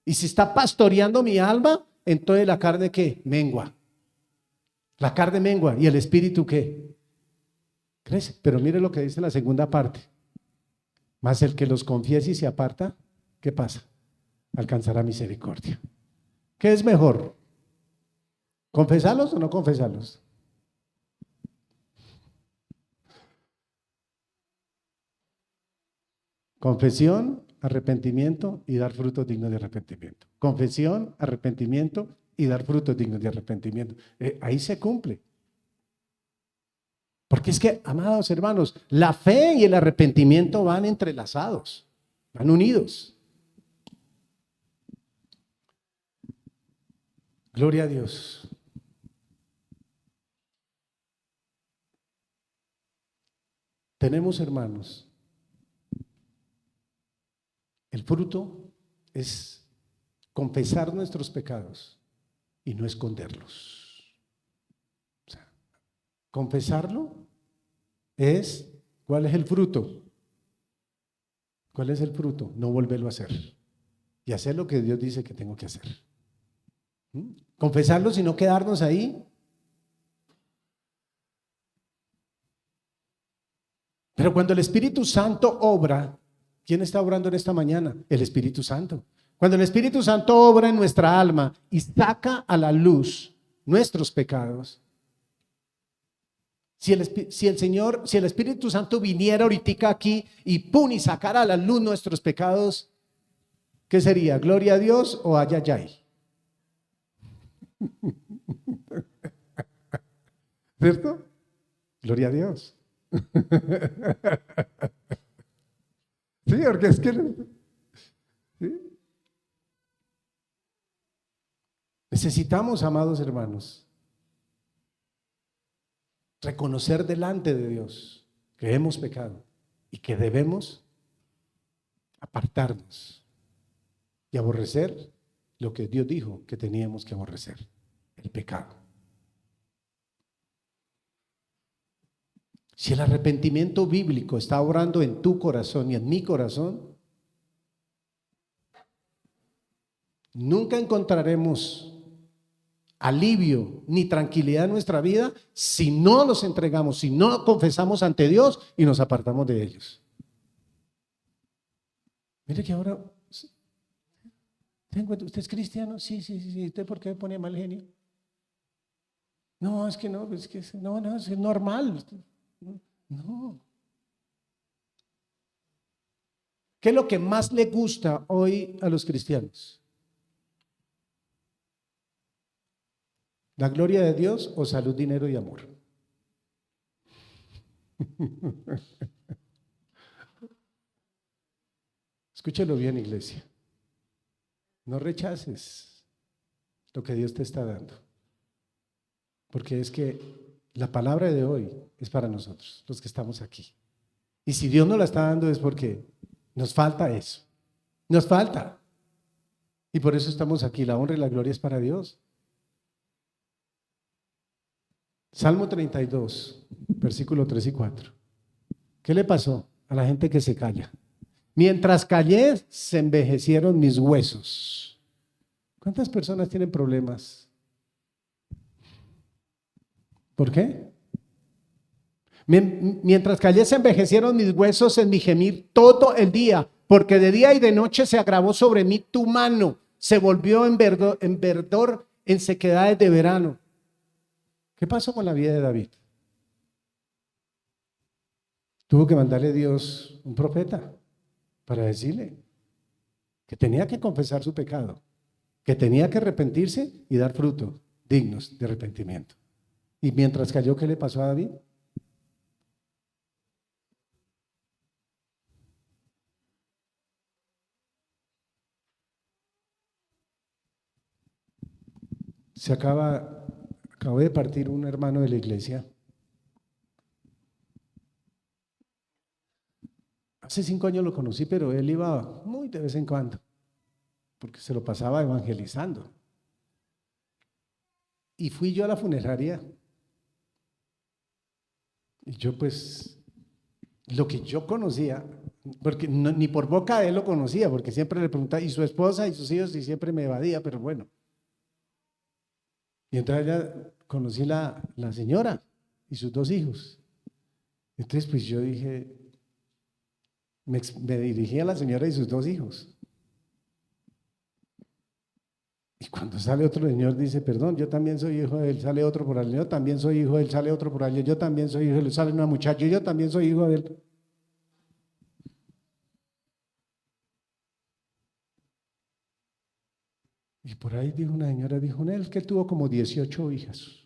Y si está pastoreando mi alma, entonces la carne ¿qué? Mengua. La carne mengua y el espíritu ¿qué? Crece. Pero mire lo que dice la segunda parte. Mas el que los confiese y se aparta, ¿qué pasa? Alcanzará misericordia. ¿Qué es mejor? ¿Confesarlos o no confesarlos? Confesión, arrepentimiento y dar frutos dignos de arrepentimiento. Confesión, arrepentimiento y dar frutos dignos de arrepentimiento. Ahí se cumple. Porque es que, amados hermanos, la fe y el arrepentimiento van entrelazados, van unidos. Gloria a Dios. Tenemos, hermanos, el fruto es confesar nuestros pecados y no esconderlos. O sea, confesarlo es, ¿cuál es el fruto? ¿Cuál es el fruto? No volverlo a hacer y hacer lo que Dios dice que tengo que hacer. Confesarlo y no quedarnos ahí. Pero cuando el Espíritu Santo obra, ¿quién está obrando en esta mañana? El Espíritu Santo. Cuando el Espíritu Santo obra en nuestra alma y saca a la luz nuestros pecados, si el Espíritu Santo viniera ahorita aquí y pum y sacara a la luz nuestros pecados, ¿qué sería? ¿Gloria a Dios o ay, ay, ay? ¿Cierto? Gloria a Dios. Sí, porque es que ¿sí? Necesitamos, amados hermanos, reconocer delante de Dios que hemos pecado y que debemos apartarnos y aborrecer lo que Dios dijo que teníamos que aborrecer, el pecado. Si el arrepentimiento bíblico está obrando en tu corazón y en mi corazón, nunca encontraremos alivio ni tranquilidad en nuestra vida si no los entregamos, si no confesamos ante Dios y nos apartamos de ellos. Mire que ahora, ¿usted es cristiano? Sí. ¿Usted por qué pone mal genio? No, es que no, es que no, es normal. No. ¿Qué es lo que más le gusta hoy a los cristianos? ¿La gloria de Dios o salud, dinero y amor? Escúchelo bien, iglesia. No rechaces lo que Dios te está dando. Porque es que la palabra de hoy es para nosotros, los que estamos aquí. Y si Dios nos la está dando es porque nos falta eso. Nos falta. Y por eso estamos aquí. La honra y la gloria es para Dios. Salmo 32, versículo 3 y 4. ¿Qué le pasó a la gente que se calla? Mientras callé, se envejecieron mis huesos. ¿Cuántas personas tienen problemas? ¿Por qué? Mientras callé, se envejecieron mis huesos en mi gemir todo el día, porque de día y de noche se agravó sobre mí tu mano, se volvió en verdor, en sequedades de verano. ¿Qué pasó con la vida de David? Tuvo que mandarle Dios un profeta para decirle que tenía que confesar su pecado, que tenía que arrepentirse y dar frutos dignos de arrepentimiento. Y mientras cayó, ¿qué le pasó a David? Acabó de partir un hermano de la iglesia. Hace 5 años lo conocí, pero él iba muy de vez en cuando, porque se lo pasaba evangelizando. Y fui yo a la funeraria, y yo pues, lo que yo conocía, porque ni por boca de él lo conocía, porque siempre le preguntaba, y su esposa y sus hijos, y siempre me evadía, pero bueno. Y entonces ya conocí la señora y sus 2 hijos. Entonces pues yo dije, me dirigí a la señora y sus 2 hijos. Y cuando sale otro señor dice, perdón, yo también soy hijo de él, sale otro por allá, yo también soy hijo de él, sale otro por allá, yo también soy hijo de él, sale una muchacha, yo también soy hijo de él. Y por ahí dijo una señora, dijo, él que tuvo como 18 hijas.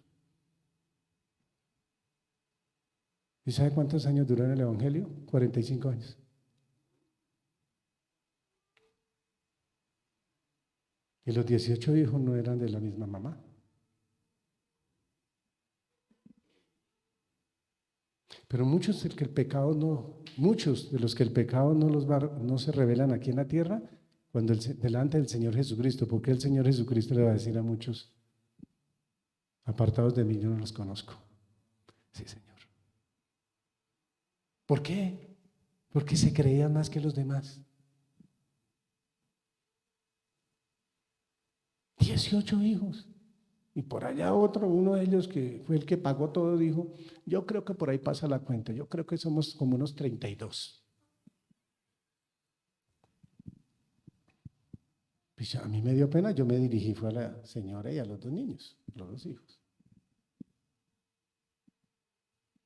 ¿Y sabe cuántos años duró en el Evangelio? 45 años. Y los 18 hijos no eran de la misma mamá. Pero muchos de los que el pecado no se revelan aquí en la tierra, cuando delante del Señor Jesucristo, porque el Señor Jesucristo le va a decir a muchos, apartados de mí, yo no los conozco. Sí, Señor. ¿Por qué? Porque se creían más que los demás. 18 hijos. Y por allá uno de ellos que fue el que pagó todo, dijo, yo creo que por ahí pasa la cuenta, yo creo que somos como unos 32. Pues a mí me dio pena, yo me dirigí, fue a la señora y a los 2 niños, los 2 hijos.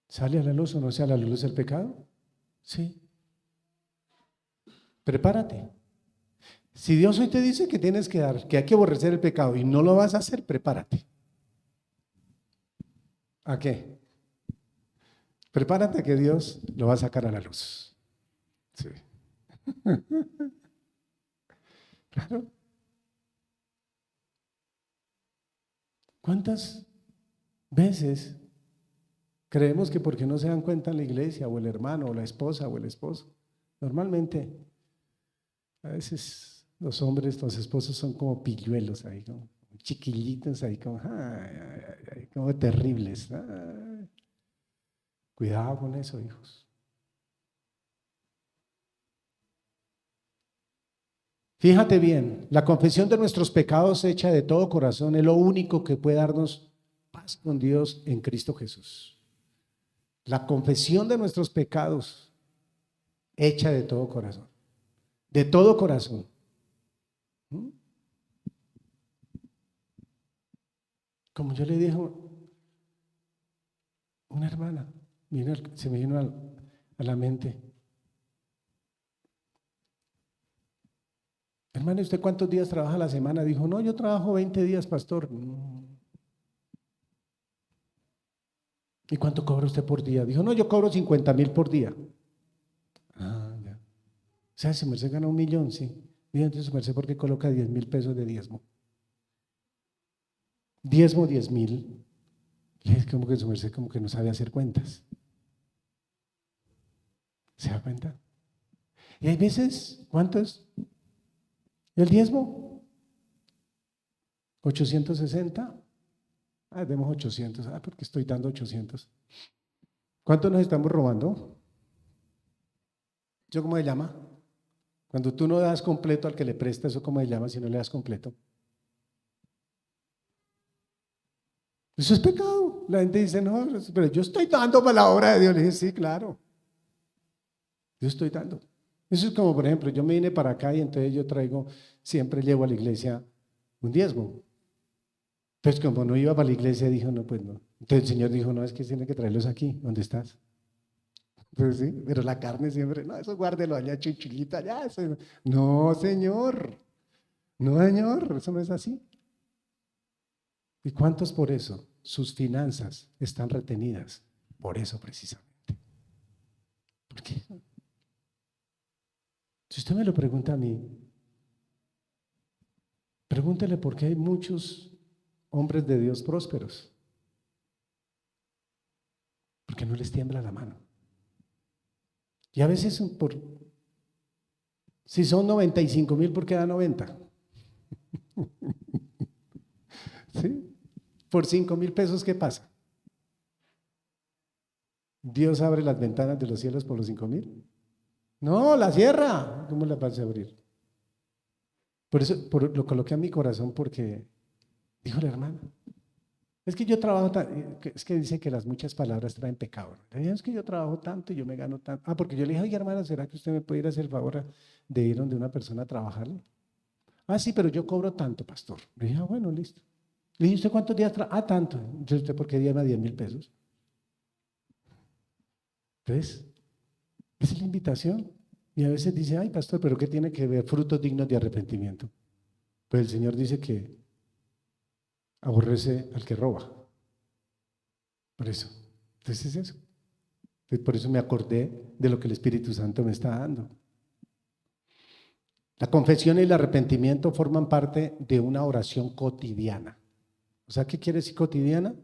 ¿Sale a la luz o no sale a la luz el pecado? Sí. Prepárate. Si Dios hoy te dice que tienes que dar, que hay que aborrecer el pecado y no lo vas a hacer, prepárate. ¿A qué? Prepárate que Dios lo va a sacar a la luz. Sí. Claro. ¿Cuántas veces creemos que porque no se dan cuenta en la iglesia, o el hermano, o la esposa, o el esposo? Normalmente, a veces los hombres, los esposos son como pilluelos ahí, como chiquillitos ahí, como terribles. Cuidado con eso, hijos. Fíjate bien, la confesión de nuestros pecados hecha de todo corazón es lo único que puede darnos paz con Dios en Cristo Jesús. La confesión de nuestros pecados hecha de todo corazón. De todo corazón. Como yo le dije a una hermana, se me vino a la mente. Hermano, ¿usted cuántos días trabaja a la semana? Dijo, no, yo trabajo 20 días, pastor. ¿Y cuánto cobra usted por día? Dijo, no, yo cobro 50,000 por día. Ah, ya. O sea, si merced gana 1,000,000, sí. Y entonces merced, ¿por qué coloca 10,000 pesos de diezmo? diezmo 10,000. Es como que su merced como que no sabe hacer cuentas. ¿Se da cuenta? Y hay veces, ¿cuánto es el diezmo? 860. Demos 800. Porque estoy dando 800. ¿Cuánto nos estamos robando? ¿Eso cómo se llama? Cuando tú no das completo al que le presta, ¿eso cómo se llama si no le das completo? Eso es pecado. La gente dice, no, pero yo estoy dando para la obra de Dios. Le dije, sí, claro. Yo estoy dando. Eso es como, por ejemplo, yo me vine para acá y entonces yo siempre llevo a la iglesia un diezmo. Entonces, como no iba para la iglesia, dijo, no, pues no. Entonces el Señor dijo, no, es que tiene que traerlos aquí, ¿dónde estás? Pues sí, pero la carne siempre, no, eso guárdelo allá, chuchulita, allá. Eso. No, Señor. No, Señor, eso no es así. ¿Y cuántos por eso? Sus finanzas están retenidas. Por eso precisamente. ¿Por qué? Si usted me lo pregunta a mí, pregúntele por qué hay muchos hombres de Dios prósperos. Porque no les tiembla la mano. Y a veces si son 95,000, ¿por qué da 90? ¿Sí? Por 5,000 pesos, ¿qué pasa? ¿Dios abre las ventanas de los cielos por los 5,000? No, la cierra. ¿Cómo la vas a abrir? Por eso lo coloqué a mi corazón porque dijo la hermana, es que yo trabajo es que dice que las muchas palabras traen pecado. Es que yo trabajo tanto y yo me gano tanto. Porque yo le dije, oye hermana, ¿será que usted me puede ir a hacer el favor de ir donde una persona a trabajarle? Sí, pero yo cobro tanto, pastor. Le dije, bueno, listo. Le dije, ¿usted cuántos días trabaja? Tanto. Entonces, ¿usted por qué diezma 10,000 pesos? Entonces, esa es la invitación. Y a veces dice, ay, pastor, ¿pero qué tiene que ver? Frutos dignos de arrepentimiento. Pues el Señor dice que aborrece al que roba. Por eso. Entonces es eso. Entonces, por eso me acordé de lo que el Espíritu Santo me está dando. La confesión y el arrepentimiento forman parte de una oración cotidiana. O sea, ¿qué quiere decir cotidiana?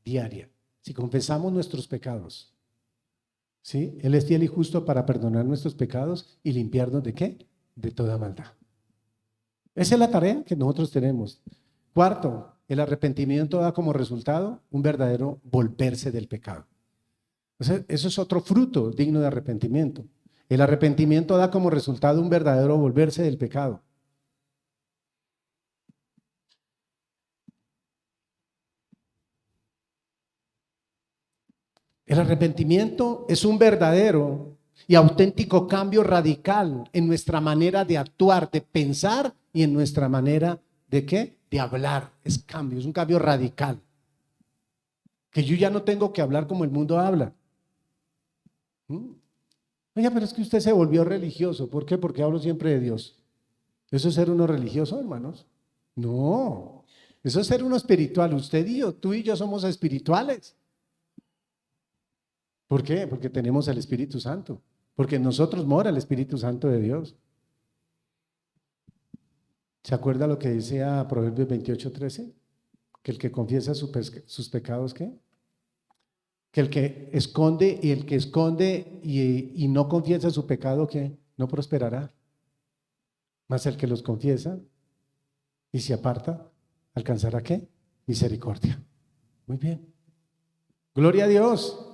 Diaria. Si confesamos nuestros pecados, ¿sí? Él es fiel y justo para perdonar nuestros pecados y limpiarnos ¿de qué? De toda maldad. Esa es la tarea que nosotros tenemos. Cuarto, el arrepentimiento da como resultado un verdadero volverse del pecado. O sea, eso es otro fruto digno de arrepentimiento. El arrepentimiento da como resultado un verdadero volverse del pecado. El arrepentimiento es un verdadero y auténtico cambio radical en nuestra manera de actuar, de pensar y en nuestra manera de ¿qué? De hablar. Es cambio, es un cambio radical. Que yo ya no tengo que hablar como el mundo habla. Oiga, pero es que usted se volvió religioso. ¿Por qué? Porque hablo siempre de Dios. ¿Eso es ser uno religioso, hermanos? No, eso es ser uno espiritual. Usted y yo, tú y yo somos espirituales. ¿Por qué? Porque tenemos el Espíritu Santo. Porque en nosotros mora el Espíritu Santo de Dios. ¿Se acuerda lo que dice a Proverbios 28:13? Que el que confiesa sus pecados, ¿qué? Que el que esconde y no confiesa su pecado, ¿qué? No prosperará. Mas el que los confiesa y se aparta, ¿alcanzará qué? Misericordia. Muy bien. Gloria a Dios.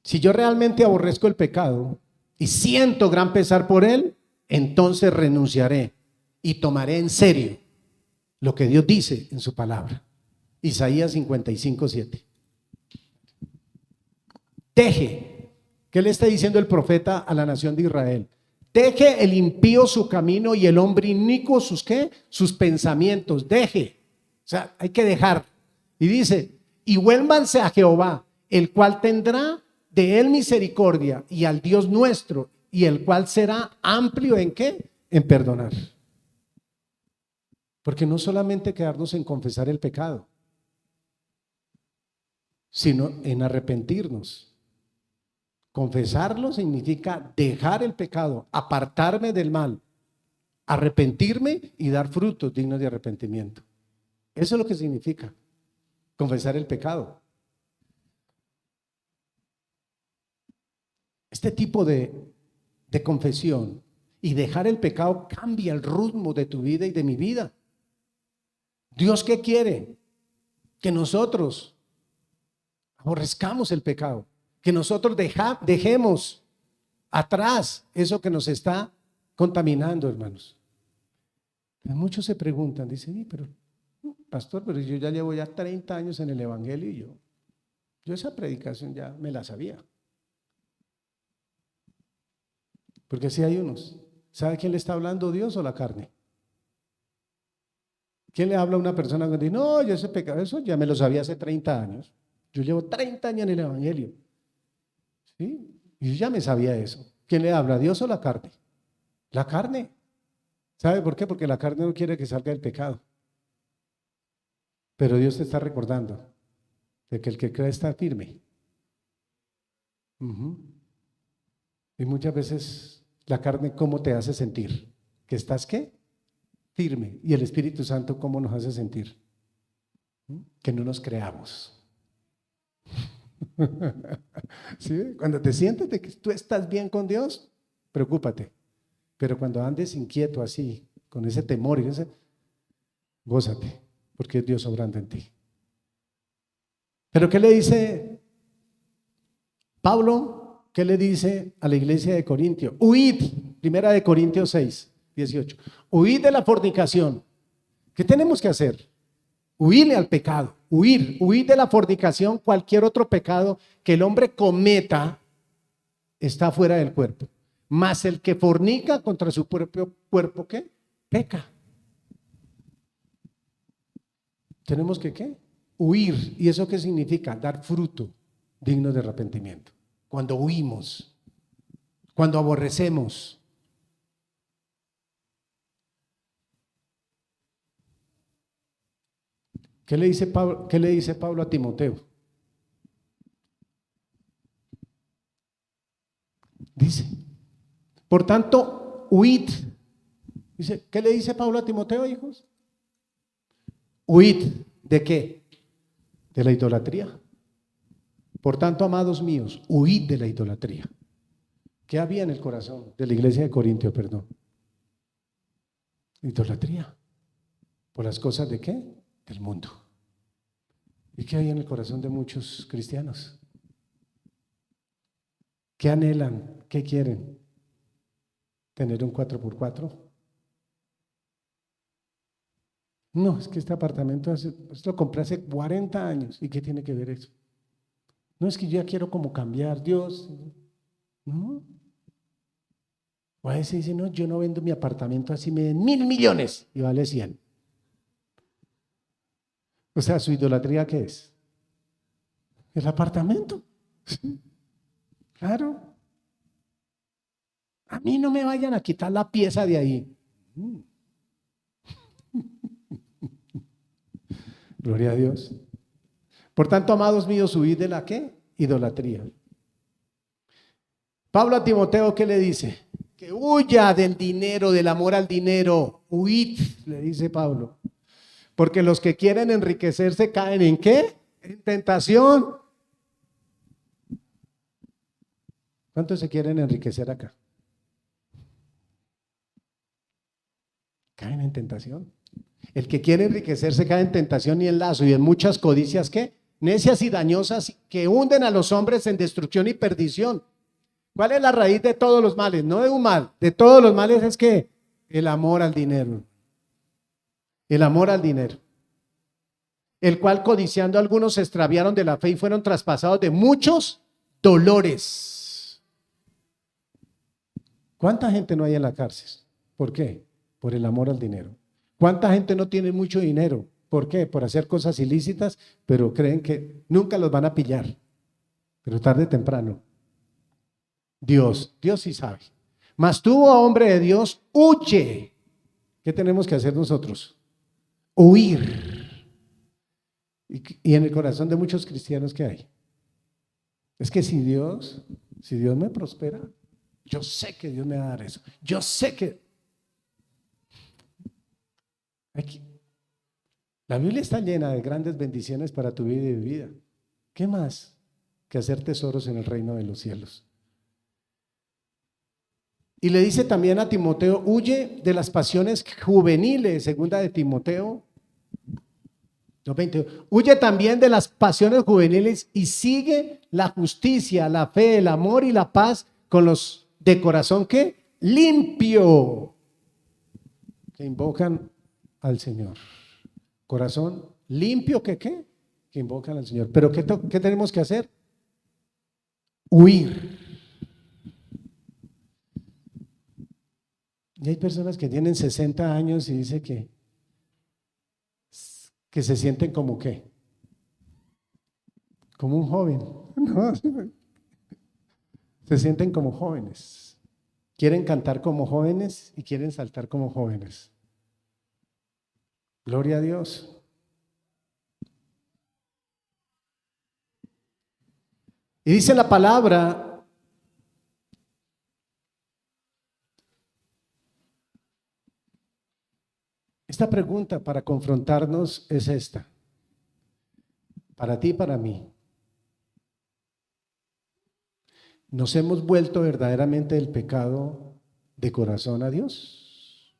Si yo realmente aborrezco el pecado y siento gran pesar por él, entonces renunciaré y tomaré en serio lo que Dios dice en su palabra. Isaías 55:7. Deje, ¿qué le está diciendo el profeta a la nación de Israel? Deje el impío su camino y el hombre inicuo sus ¿qué? Sus pensamientos. Deje. O sea, hay que dejar. Y dice, y vuélvanse a Jehová, el cual tendrá de él misericordia, y al Dios nuestro, y el cual será amplio ¿en qué? En perdonar. Porque no solamente quedarnos en confesar el pecado, sino en arrepentirnos. Confesarlo significa dejar el pecado, apartarme del mal, arrepentirme y dar frutos dignos de arrepentimiento. Eso es lo que significa confesar el pecado. Este tipo de confesión y dejar el pecado cambia el ritmo de tu vida y de mi vida. ¿Dios qué quiere? Que nosotros aborrezcamos el pecado, que nosotros dejemos atrás eso que nos está contaminando, hermanos. Muchos se preguntan, dicen, pero pastor, pero yo ya llevo 30 años en el evangelio y yo esa predicación ya me la sabía. Porque si hay unos, ¿sabe quién le está hablando, Dios o la carne? ¿Quién le habla a una persona que dice, no, yo ese pecado, eso ya me lo sabía hace 30 años? Yo llevo 30 años en el evangelio. ¿Sí? Y yo ya me sabía eso. ¿Quién le habla, Dios o la carne? La carne. ¿Sabe por qué? Porque la carne no quiere que salga el pecado. Pero Dios te está recordando de que el que cree está firme. Y muchas veces la carne, ¿cómo te hace sentir? ¿Que estás qué? Firme. Y el Espíritu Santo, ¿cómo nos hace sentir? Que no nos creamos. ¿Sí? Cuando te sientes de que tú estás bien con Dios, preocúpate. Pero cuando andes inquieto así, con ese temor, gózate, porque es Dios obrando en ti. Pero ¿qué le dice Pablo? ¿Qué le dice a la iglesia de Corintio? Huid, primera de Corintios 6, 18. Huid de la fornicación. ¿Qué tenemos que hacer? Huirle al pecado, huir de la fornicación. Cualquier otro pecado que el hombre cometa está fuera del cuerpo. Mas el que fornica contra su propio cuerpo, ¿qué? Peca. Tenemos que, ¿qué? Huir. ¿Y eso qué significa? Dar fruto digno de arrepentimiento. Cuando huimos, cuando aborrecemos. ¿Qué le dice Pablo a Timoteo? Dice, por tanto, huid. Dice, ¿qué le dice Pablo a Timoteo, hijos? Huid. ¿De qué? De la idolatría. Por tanto, amados míos, huid de la idolatría. ¿Qué había en el corazón de la iglesia de Corintio, perdón? Idolatría. ¿Por las cosas de qué? Del mundo. ¿Y qué hay en el corazón de muchos cristianos? ¿Qué anhelan? ¿Qué quieren? ¿Tener un 4x4? No, es que este apartamento lo compré hace 40 años. ¿Y qué tiene que ver eso? No, es que yo ya quiero como cambiar, Dios. No. O a veces dice, no, yo no vendo mi apartamento así, me den 1.000 millones y vale 100. O sea, ¿su idolatría qué es? El apartamento. Sí, claro. A mí no me vayan a quitar la pieza de ahí. Gloria a Dios. Por tanto, amados míos, huid de la ¿qué? Idolatría. Pablo a Timoteo, ¿qué le dice? Que huya del dinero, del amor al dinero. Huid, le dice Pablo. Porque los que quieren enriquecerse caen ¿en qué? En tentación. ¿Cuántos se quieren enriquecer acá? Caen en tentación. El que quiere enriquecerse cae en tentación y en lazo y en muchas codicias ¿qué? Necias y dañosas que hunden a los hombres en destrucción y perdición. ¿Cuál es la raíz de todos los males? No de un mal, de todos los males es que el amor al dinero. El amor al dinero. El cual codiciando algunos se extraviaron de la fe y fueron traspasados de muchos dolores. ¿Cuánta gente no hay en la cárcel? ¿Por qué? Por el amor al dinero. ¿Cuánta gente no tiene mucho dinero? ¿Por qué? Por hacer cosas ilícitas, pero creen que nunca los van a pillar. Pero tarde o temprano. Dios sí sabe. Mas tú, hombre de Dios, huye. ¿Qué tenemos que hacer nosotros? Huir. Y en el corazón de muchos cristianos, ¿qué hay? Es que si Dios me prospera, yo sé que Dios me va a dar eso. Yo sé que aquí, La Biblia está llena de grandes bendiciones para tu vida y mi vida. ¿Qué más que hacer tesoros en el reino de los cielos? Y le dice también a Timoteo, huye de las pasiones juveniles, segunda de Timoteo 2:20. Huye también de las pasiones juveniles y sigue la justicia, la fe, el amor y la paz con los de corazón ¿qué? Limpio, que invocan al Señor. Corazón limpio, ¿qué? Que invocan al Señor. Pero ¿qué tenemos que hacer? Huir. Y hay personas que tienen 60 años y dice que se sienten como ¿qué? Como un joven. No, se sienten como jóvenes. Quieren cantar como jóvenes y quieren saltar como jóvenes. Gloria a Dios. Y dice la palabra, esta pregunta para confrontarnos es esta, para ti y para mí. ¿Nos hemos vuelto verdaderamente del pecado de corazón a Dios?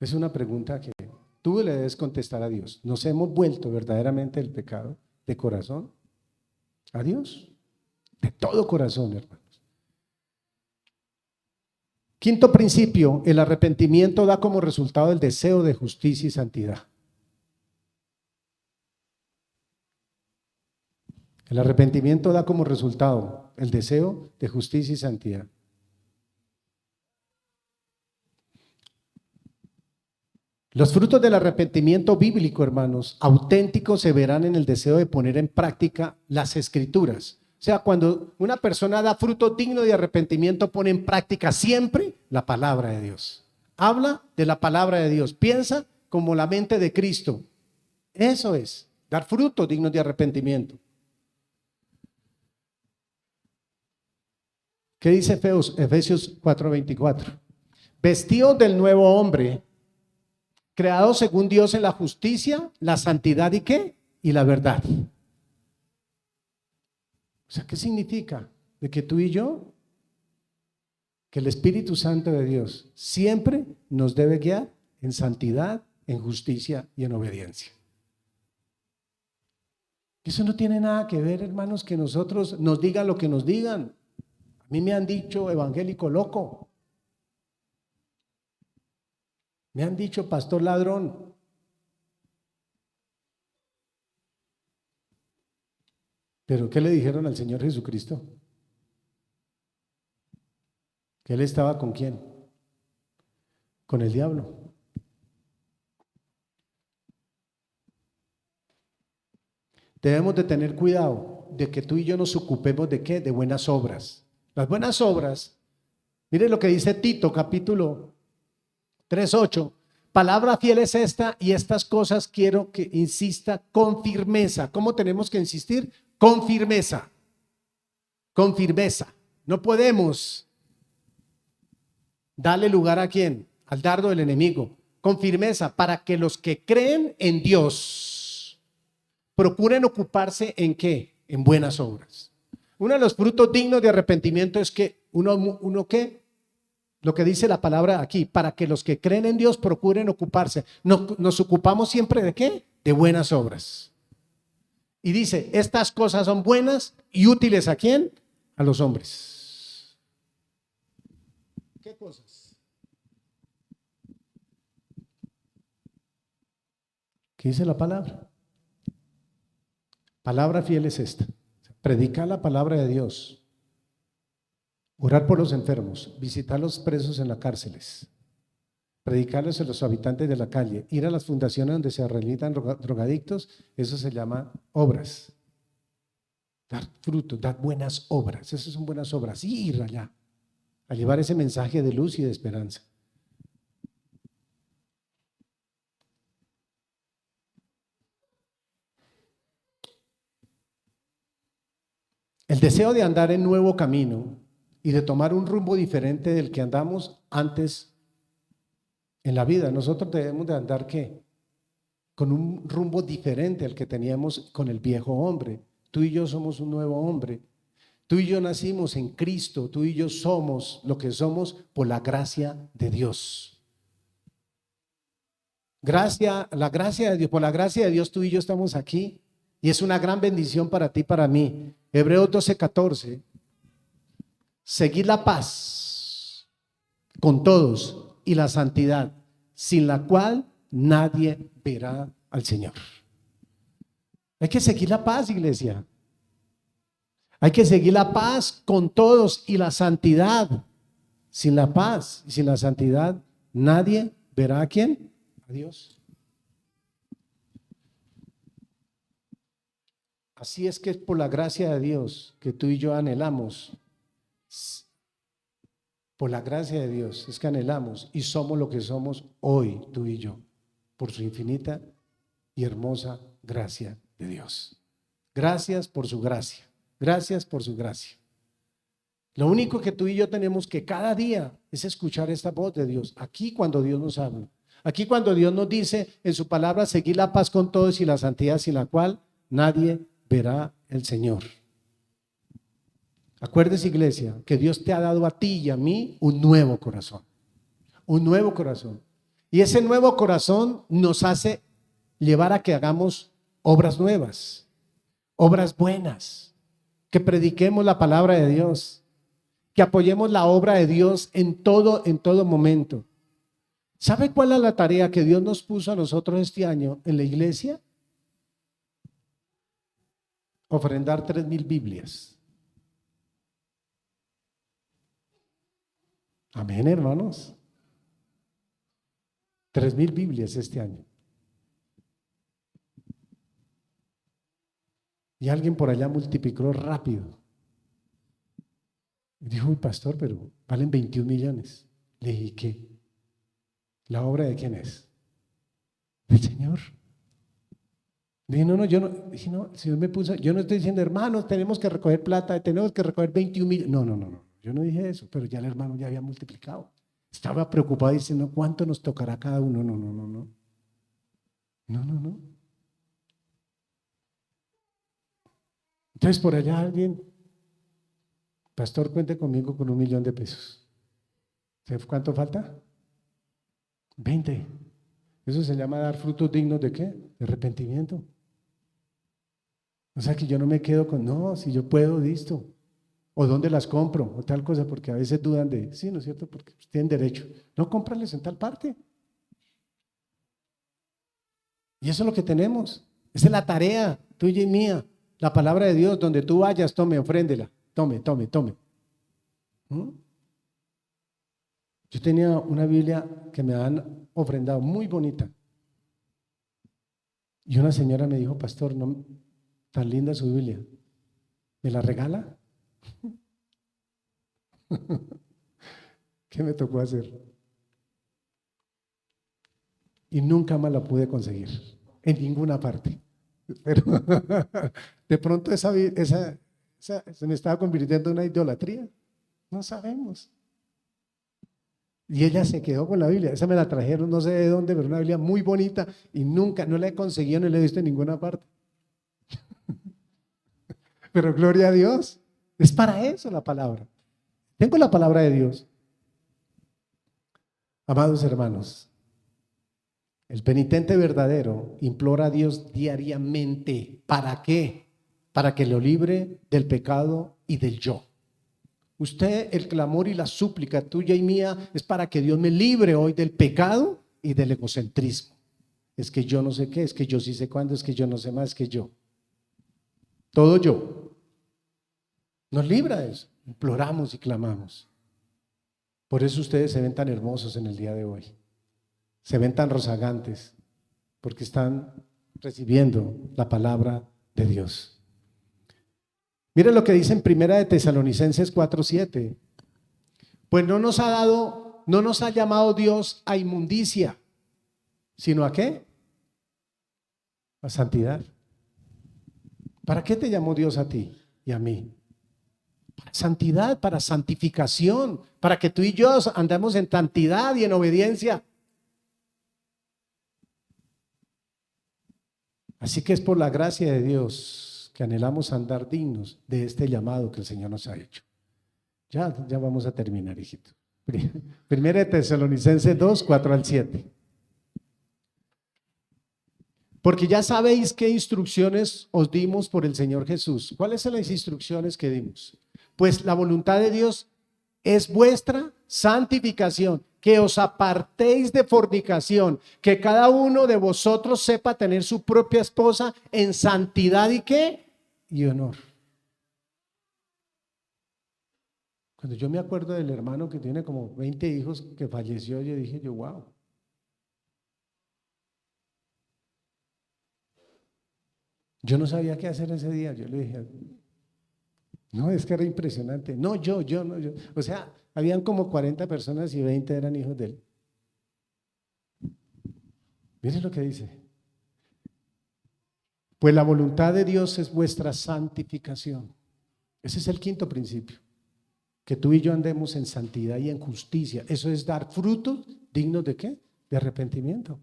Es una pregunta que tú le debes contestar a Dios. ¿Nos hemos vuelto verdaderamente del pecado de corazón a Dios? De todo corazón, hermanos. Quinto principio, el arrepentimiento da como resultado el deseo de justicia y santidad. El arrepentimiento da como resultado el deseo de justicia y santidad. Los frutos del arrepentimiento bíblico, hermanos, auténticos, se verán en el deseo de poner en práctica las escrituras. O sea, cuando una persona da fruto digno de arrepentimiento, pone en práctica siempre la palabra de Dios. Habla de la palabra de Dios, piensa como la mente de Cristo. Eso es, dar frutos dignos de arrepentimiento. ¿Qué dice Efesios 4:24? Vestidos del nuevo hombre, creado según Dios en la justicia, la santidad y ¿qué? Y la verdad. O sea, ¿qué significa? De que tú y yo, que el Espíritu Santo de Dios siempre nos debe guiar en santidad, en justicia y en obediencia. Eso no tiene nada que ver, hermanos, que nosotros nos digan lo que nos digan. A mí me han dicho evangélico loco. Me han dicho pastor ladrón. ¿Pero qué le dijeron al Señor Jesucristo? ¿Que él estaba con quién? Con el diablo. Debemos de tener cuidado de que tú y yo nos ocupemos de ¿qué? De buenas obras. Las buenas obras, mire lo que dice Tito capítulo 3:8. Palabra fiel es esta y estas cosas quiero que insista con firmeza. ¿Cómo tenemos que insistir? Con firmeza. Con firmeza. No podemos darle lugar a quién, al dardo del enemigo. Con firmeza, para que los que creen en Dios procuren ocuparse en ¿qué? En buenas obras. Uno de los frutos dignos de arrepentimiento es que uno ¿qué? Lo que dice la palabra aquí, para que los que creen en Dios procuren ocuparse. Nos ocupamos siempre de ¿qué? De buenas obras. Y dice, estas cosas son buenas y útiles ¿a quién? A los hombres. ¿Qué cosas? ¿Qué dice la palabra? Palabra fiel es esta. Predicar la palabra de Dios. Orar por los enfermos, visitar a los presos en las cárceles, predicarles a los habitantes de la calle, ir a las fundaciones donde se rehabilitan drogadictos, eso se llama obras. Dar frutos, dar buenas obras, esas son buenas obras, ir allá, a llevar ese mensaje de luz y de esperanza. El deseo de andar en nuevo camino y de tomar un rumbo diferente del que andamos antes en la vida. Nosotros debemos de andar ¿qué? con un rumbo diferente al que teníamos con el viejo hombre. Tú y yo somos un nuevo hombre. Tú y yo nacimos en Cristo. Tú y yo somos lo que somos por la gracia de Dios. La gracia de Dios, por la gracia de Dios tú y yo estamos aquí. Y es una gran bendición para ti y para mí. Hebreos 12:14. Seguid la paz con todos y la santidad, sin la cual nadie verá al Señor. Hay que seguir la paz, iglesia. Hay que seguir la paz con todos y la santidad. Sin la paz y sin la santidad, nadie verá a quién. A Dios. Así es que es por la gracia de Dios que tú y yo anhelamos. Por la gracia de Dios es que anhelamos y somos lo que somos hoy, tú y yo, por su infinita y hermosa gracia de Dios. Gracias por su gracia. Gracias por su gracia. Lo único que tú y yo tenemos que cada día es escuchar esta voz de Dios. Aquí cuando Dios nos habla. Aquí cuando Dios nos dice en su palabra, seguir la paz con todos y la santidad sin la cual nadie verá el Señor. Acuérdese, iglesia, que Dios te ha dado a ti y a mí un nuevo corazón. Un nuevo corazón. Y ese nuevo corazón nos hace llevar a que hagamos obras nuevas, obras buenas, que prediquemos la palabra de Dios, que apoyemos la obra de Dios en todo momento. ¿Sabe cuál es la tarea que Dios nos puso a nosotros este año en la iglesia? Ofrendar 3,000 Biblias. Amén, hermanos. 3,000 Biblias este año. Y alguien por allá multiplicó rápido. Dijo, uy, pastor, pero valen 21 millones. Le dije, ¿qué? ¿La obra de quién es? Del Señor. Dije, no, dije, no, el Señor me puso, yo no estoy diciendo, hermanos, tenemos que recoger plata, tenemos que recoger 21 millones. No, yo no dije eso, pero ya el hermano ya había multiplicado. Estaba preocupado diciendo, ¿cuánto nos tocará cada uno? No. Entonces por allá alguien, pastor, cuente conmigo con 1,000,000 pesos. ¿Sabes cuánto falta? 20. Eso se llama dar frutos dignos ¿de qué? De arrepentimiento. O sea que yo no me quedo con, no, si yo puedo, listo. O dónde las compro, o tal cosa, porque a veces dudan de, sí, ¿no es cierto? Porque tienen derecho. No, cómprales en tal parte. Y eso es lo que tenemos. Esa es la tarea tuya y mía. La palabra de Dios, donde tú vayas, tome, ofréndela. Tome. Yo tenía una Biblia que me han ofrendado muy bonita. Y una señora me dijo, pastor, no, tan linda su Biblia. ¿Me la regala? ¿Qué me tocó hacer? Y nunca más la pude conseguir en ninguna parte. Pero de pronto esa se me estaba convirtiendo en una idolatría. No sabemos. Y ella se quedó con la Biblia. Esa me la trajeron no sé de dónde, pero una Biblia muy bonita y nunca, no la he conseguido, no la he visto en ninguna parte. Pero gloria a Dios. Es para eso la palabra. Tengo la palabra de Dios. Amados hermanos, el penitente verdadero implora a Dios diariamente. ¿Para qué? Para que lo libre del pecado y del yo. Usted, el clamor y la súplica tuya y mía es para que Dios me libre hoy del pecado y del egocentrismo. Es que yo no sé qué, es que yo sí sé cuándo, es que yo no sé más, es que yo. Todo yo. Nos libra de eso. Imploramos y clamamos. Por eso ustedes se ven tan hermosos en el día de hoy. Se ven tan rozagantes, porque están recibiendo la palabra de Dios. Miren lo que dice en Primera de Tesalonicenses 4:7. Pues no nos ha llamado Dios a inmundicia, sino ¿a qué? A santidad. ¿Para qué te llamó Dios a ti y a mí? Para santidad, para santificación, para que tú y yo andemos en santidad y en obediencia. Así que es por la gracia de Dios que anhelamos andar dignos de este llamado que el Señor nos ha hecho. Ya vamos a terminar, hijito. Primera de Tesalonicenses 2, 4 al 7. Porque ya sabéis qué instrucciones os dimos por el Señor Jesús. ¿Cuáles son las instrucciones que dimos? Pues la voluntad de Dios es vuestra santificación, que os apartéis de fornicación, que cada uno de vosotros sepa tener su propia esposa en santidad y ¿qué? Y honor. Cuando yo me acuerdo del hermano que tiene como 20 hijos que falleció, yo dije, wow. Yo no sabía qué hacer ese día. Yo le dije, no, es que era impresionante. No, yo. O sea, habían como 40 personas y 20 eran hijos de él. Miren lo que dice. Pues la voluntad de Dios es vuestra santificación. Ese es el quinto principio. Que tú y yo andemos en santidad y en justicia. Eso es dar frutos dignos de ¿qué? De arrepentimiento.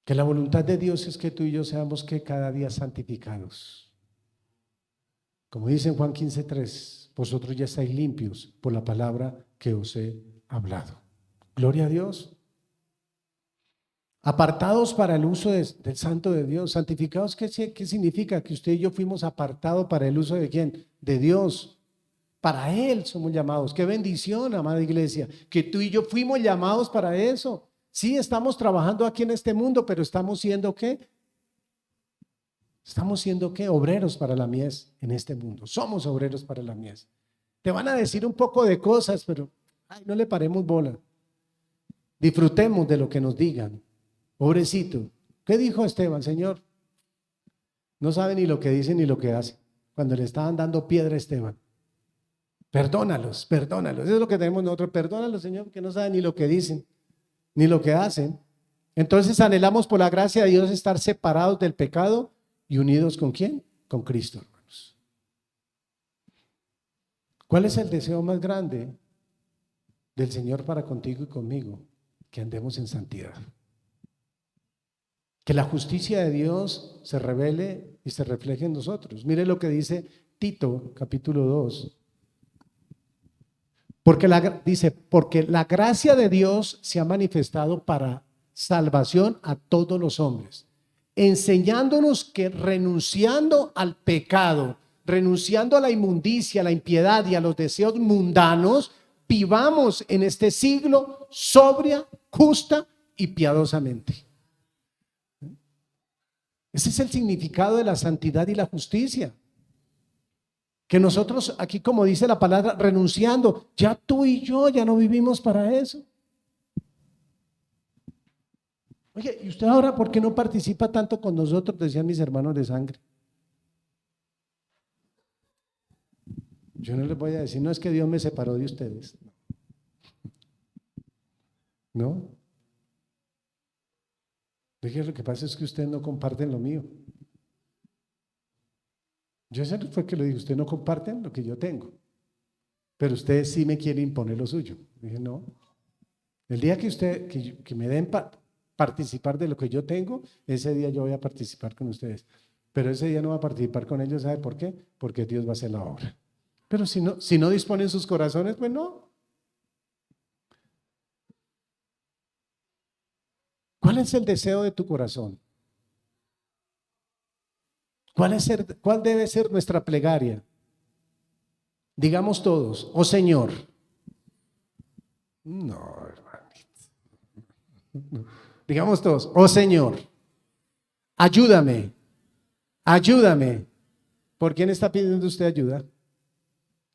Que la voluntad de Dios es que tú y yo seamos que cada día santificados. Como dice en Juan 15:3, vosotros ya estáis limpios por la palabra que os he hablado. Gloria a Dios. Apartados para el uso del santo de Dios. Santificados, ¿qué significa? Que usted y yo fuimos apartados para el uso de ¿quién? De Dios. Para Él somos llamados. Qué bendición, amada iglesia, que tú y yo fuimos llamados para eso. Sí, estamos trabajando aquí en este mundo, pero estamos siendo ¿qué? Estamos siendo ¿qué? Obreros para la mies en este mundo. Somos obreros para la mies. Te van a decir un poco de cosas, pero no le paremos bola. Disfrutemos de lo que nos digan. Pobrecito. ¿Qué dijo Esteban, Señor? No sabe ni lo que dice ni lo que hace. Cuando le estaban dando piedra a Esteban. Perdónalos. Eso es lo que tenemos nosotros. Perdónalos, Señor, que no saben ni lo que dicen, ni lo que hacen. Entonces anhelamos por la gracia de Dios estar separados del pecado y unidos ¿con quién? Con Cristo, hermanos. ¿Cuál es el deseo más grande del Señor para contigo y conmigo? Que andemos en santidad. Que la justicia de Dios se revele y se refleje en nosotros. Mire lo que dice Tito, capítulo 2. Porque la gracia de Dios se ha manifestado para salvación a todos los hombres, enseñándonos que renunciando al pecado, renunciando a la inmundicia, a la impiedad y a los deseos mundanos, vivamos en este siglo sobria, justa y piadosamente. Ese es el significado de la santidad y la justicia. Que nosotros aquí, como dice la palabra, renunciando, ya tú y yo ya no vivimos para eso. Oye, ¿y usted ahora por qué no participa tanto con nosotros? Decían mis hermanos de sangre. Yo no les voy a decir, no es que Dios me separó de ustedes. ¿No? Dije, lo que pasa es que ustedes no comparten lo mío. Yo sé fue que lo dije, ustedes no comparten lo que yo tengo, pero ustedes sí me quieren imponer lo suyo. Dije, no. El día que me den participar de lo que yo tengo, ese día yo voy a participar con ustedes. Pero ese día no voy a participar con ellos, ¿sabe por qué? Porque Dios va a hacer la obra. Pero si no disponen sus corazones, pues no. ¿Cuál es el deseo de tu corazón? ¿Cuál debe ser nuestra plegaria? Digamos todos, oh Señor. No, hermanito. Digamos todos, oh Señor, ayúdame. ¿Por quién está pidiendo usted ayuda?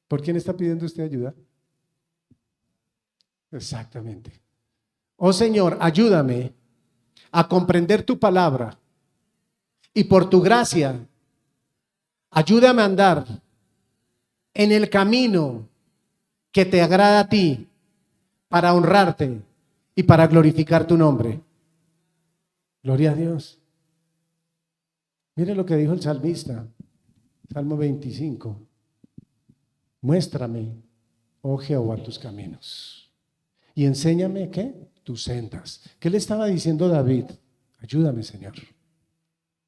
¿Por quién está pidiendo usted ayuda? Exactamente. Oh Señor, ayúdame a comprender tu palabra y por tu gracia, ayúdame a andar en el camino que te agrada a ti para honrarte y para glorificar tu nombre. Gloria a Dios. Mire lo que dijo el salmista, Salmo 25. Muéstrame, oh Jehová, tus caminos y enséñame, ¿qué? Tus sendas. ¿Qué le estaba diciendo David? Ayúdame, Señor,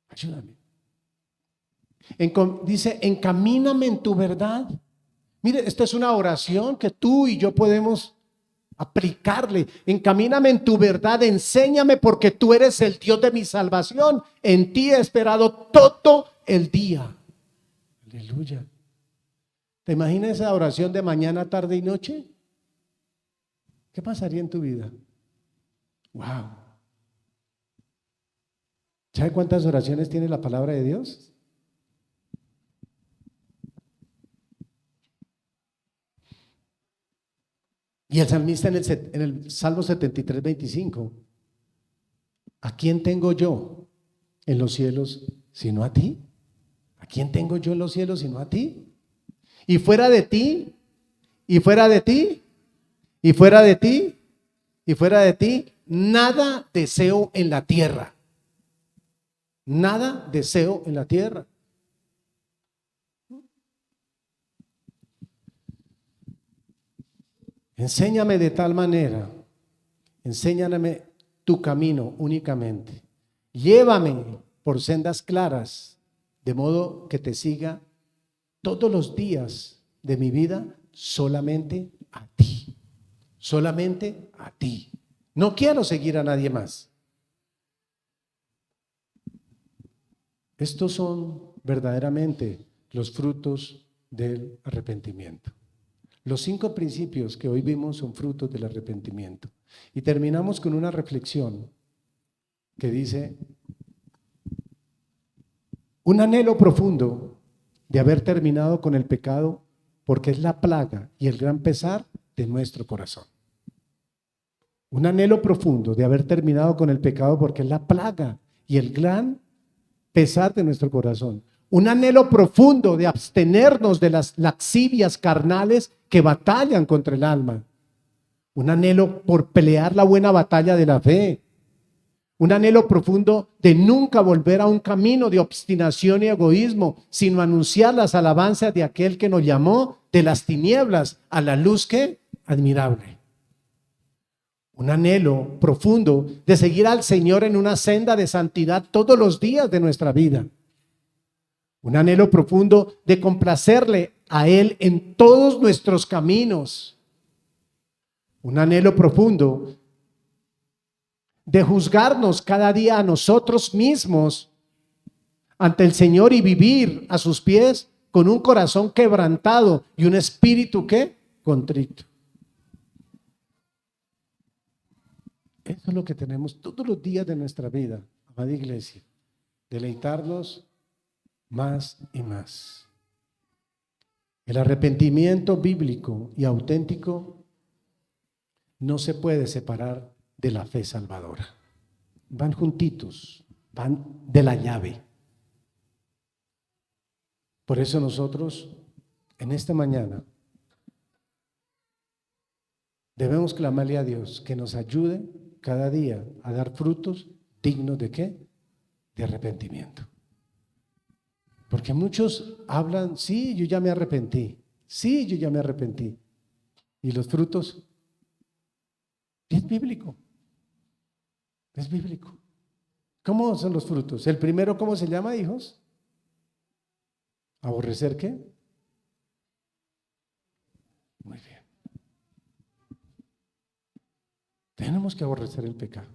ayúdame. Dice, encamíname en tu verdad. Mire, esta es una oración que tú y yo podemos aplicarle. Encamíname en tu verdad, enséñame porque tú eres el Dios de mi salvación. En ti he esperado todo el día. Aleluya. ¿Te imaginas esa oración de mañana, tarde y noche? ¿Qué pasaría en tu vida? Wow. ¿Sabe cuántas oraciones tiene la palabra de Dios? Y el salmista en el Salmo 73, 25, ¿a quién tengo yo en los cielos sino a ti? ¿A quién tengo yo en los cielos sino a ti? Y fuera de ti, y fuera de ti, y fuera de ti, y fuera de ti, nada deseo en la tierra. Nada deseo en la tierra. Enséñame de tal manera, enséñame tu camino únicamente. Llévame por sendas claras, de modo que te siga todos los días de mi vida solamente a ti. Solamente a ti. No quiero seguir a nadie más. Estos son verdaderamente los frutos del arrepentimiento. Los 5 principios que hoy vimos son frutos del arrepentimiento. Y terminamos con una reflexión que dice: un anhelo profundo de haber terminado con el pecado, porque es la plaga y el gran pesar de nuestro corazón. Un anhelo profundo de haber terminado con el pecado, porque es la plaga y el gran pesar de nuestro corazón. Un anhelo profundo de abstenernos de las lascivias carnales que batallan contra el alma. Un anhelo por pelear la buena batalla de la fe. Un anhelo profundo de nunca volver a un camino de obstinación y egoísmo, sino anunciar las alabanzas de aquel que nos llamó de las tinieblas a la luz que admirable. Un anhelo profundo de seguir al Señor en una senda de santidad todos los días de nuestra vida. Un anhelo profundo de complacerle a Él en todos nuestros caminos. Un anhelo profundo de juzgarnos cada día a nosotros mismos ante el Señor y vivir a sus pies con un corazón quebrantado y un espíritu ¿qué? Contrito. Eso es lo que tenemos todos los días de nuestra vida, amada iglesia. Deleitarnos más y más. El arrepentimiento bíblico y auténtico no se puede separar de la fe salvadora. Van juntitos, van de la llave. Por eso nosotros en esta mañana debemos clamarle a Dios que nos ayude cada día a dar frutos dignos de ¿qué? De arrepentimiento. Porque muchos hablan, sí, yo ya me arrepentí, sí, yo ya me arrepentí. Y los frutos, es bíblico, es bíblico. ¿Cómo son los frutos? El primero, ¿cómo se llama, hijos? ¿Aborrecer qué? Muy bien. Tenemos que aborrecer el pecado.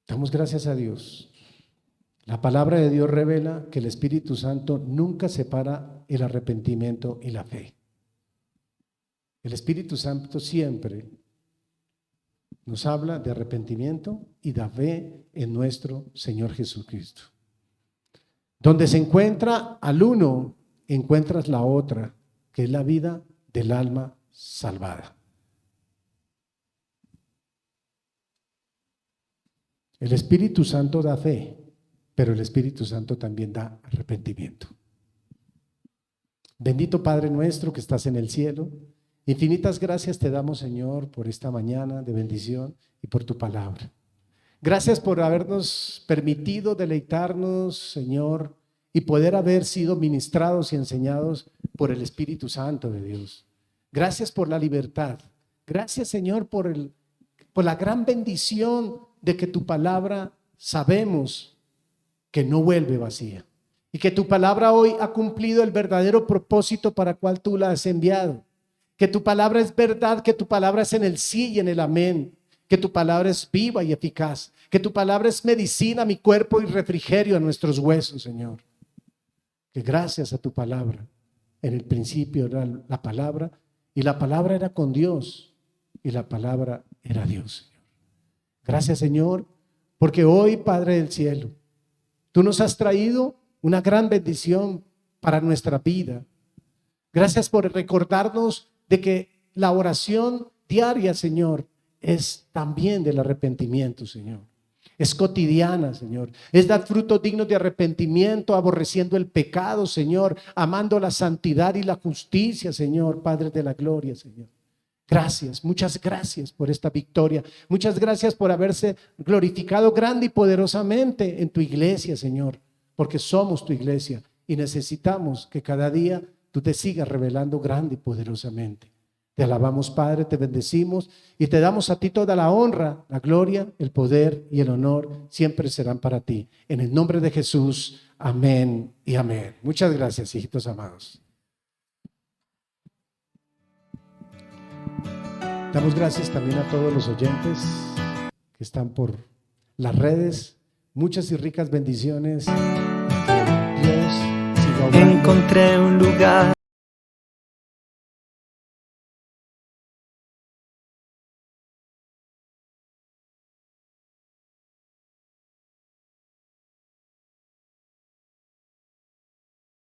Damos gracias a Dios. La palabra de Dios revela que el Espíritu Santo nunca separa el arrepentimiento y la fe. El Espíritu Santo siempre nos habla de arrepentimiento y de fe en nuestro Señor Jesucristo. Donde se encuentra al uno, encuentras la otra, que es la vida del alma salvada. El Espíritu Santo da fe, pero el Espíritu Santo también da arrepentimiento. Bendito Padre nuestro que estás en el cielo, infinitas gracias te damos, Señor, por esta mañana de bendición y por tu palabra. Gracias por habernos permitido deleitarnos, Señor, y poder haber sido ministrados y enseñados por el Espíritu Santo de Dios. Gracias por la libertad. Gracias, Señor, por la gran bendición de que tu palabra sabemos que no vuelve vacía. Y que tu palabra hoy ha cumplido el verdadero propósito para el cual tú la has enviado. Que tu palabra es verdad, que tu palabra es en el sí y en el amén. Que tu palabra es viva y eficaz. Que tu palabra es medicina a mi cuerpo y refrigerio a nuestros huesos, Señor. Que gracias a tu palabra, en el principio era la palabra, y la palabra era con Dios, y la palabra era Dios, Señor. Gracias, Señor, porque hoy, Padre del cielo, tú nos has traído una gran bendición para nuestra vida. Gracias por recordarnos de que la oración diaria, Señor, es también del arrepentimiento, Señor. Es cotidiana, Señor. Es dar frutos dignos de arrepentimiento, aborreciendo el pecado, Señor, amando la santidad y la justicia, Señor, Padre de la gloria, Señor. Gracias, muchas gracias por esta victoria. Muchas gracias por haberse glorificado grande y poderosamente en tu iglesia, Señor, porque somos tu iglesia y necesitamos que cada día tú te sigas revelando grande y poderosamente. Te alabamos, Padre, te bendecimos y te damos a ti toda la honra, la gloria, el poder y el honor siempre serán para ti. En el nombre de Jesús, amén y amén. Muchas gracias, hijitos amados. Damos gracias también a todos los oyentes que están por las redes. Muchas y ricas bendiciones. Que Dios siga obrando. Encontré un lugar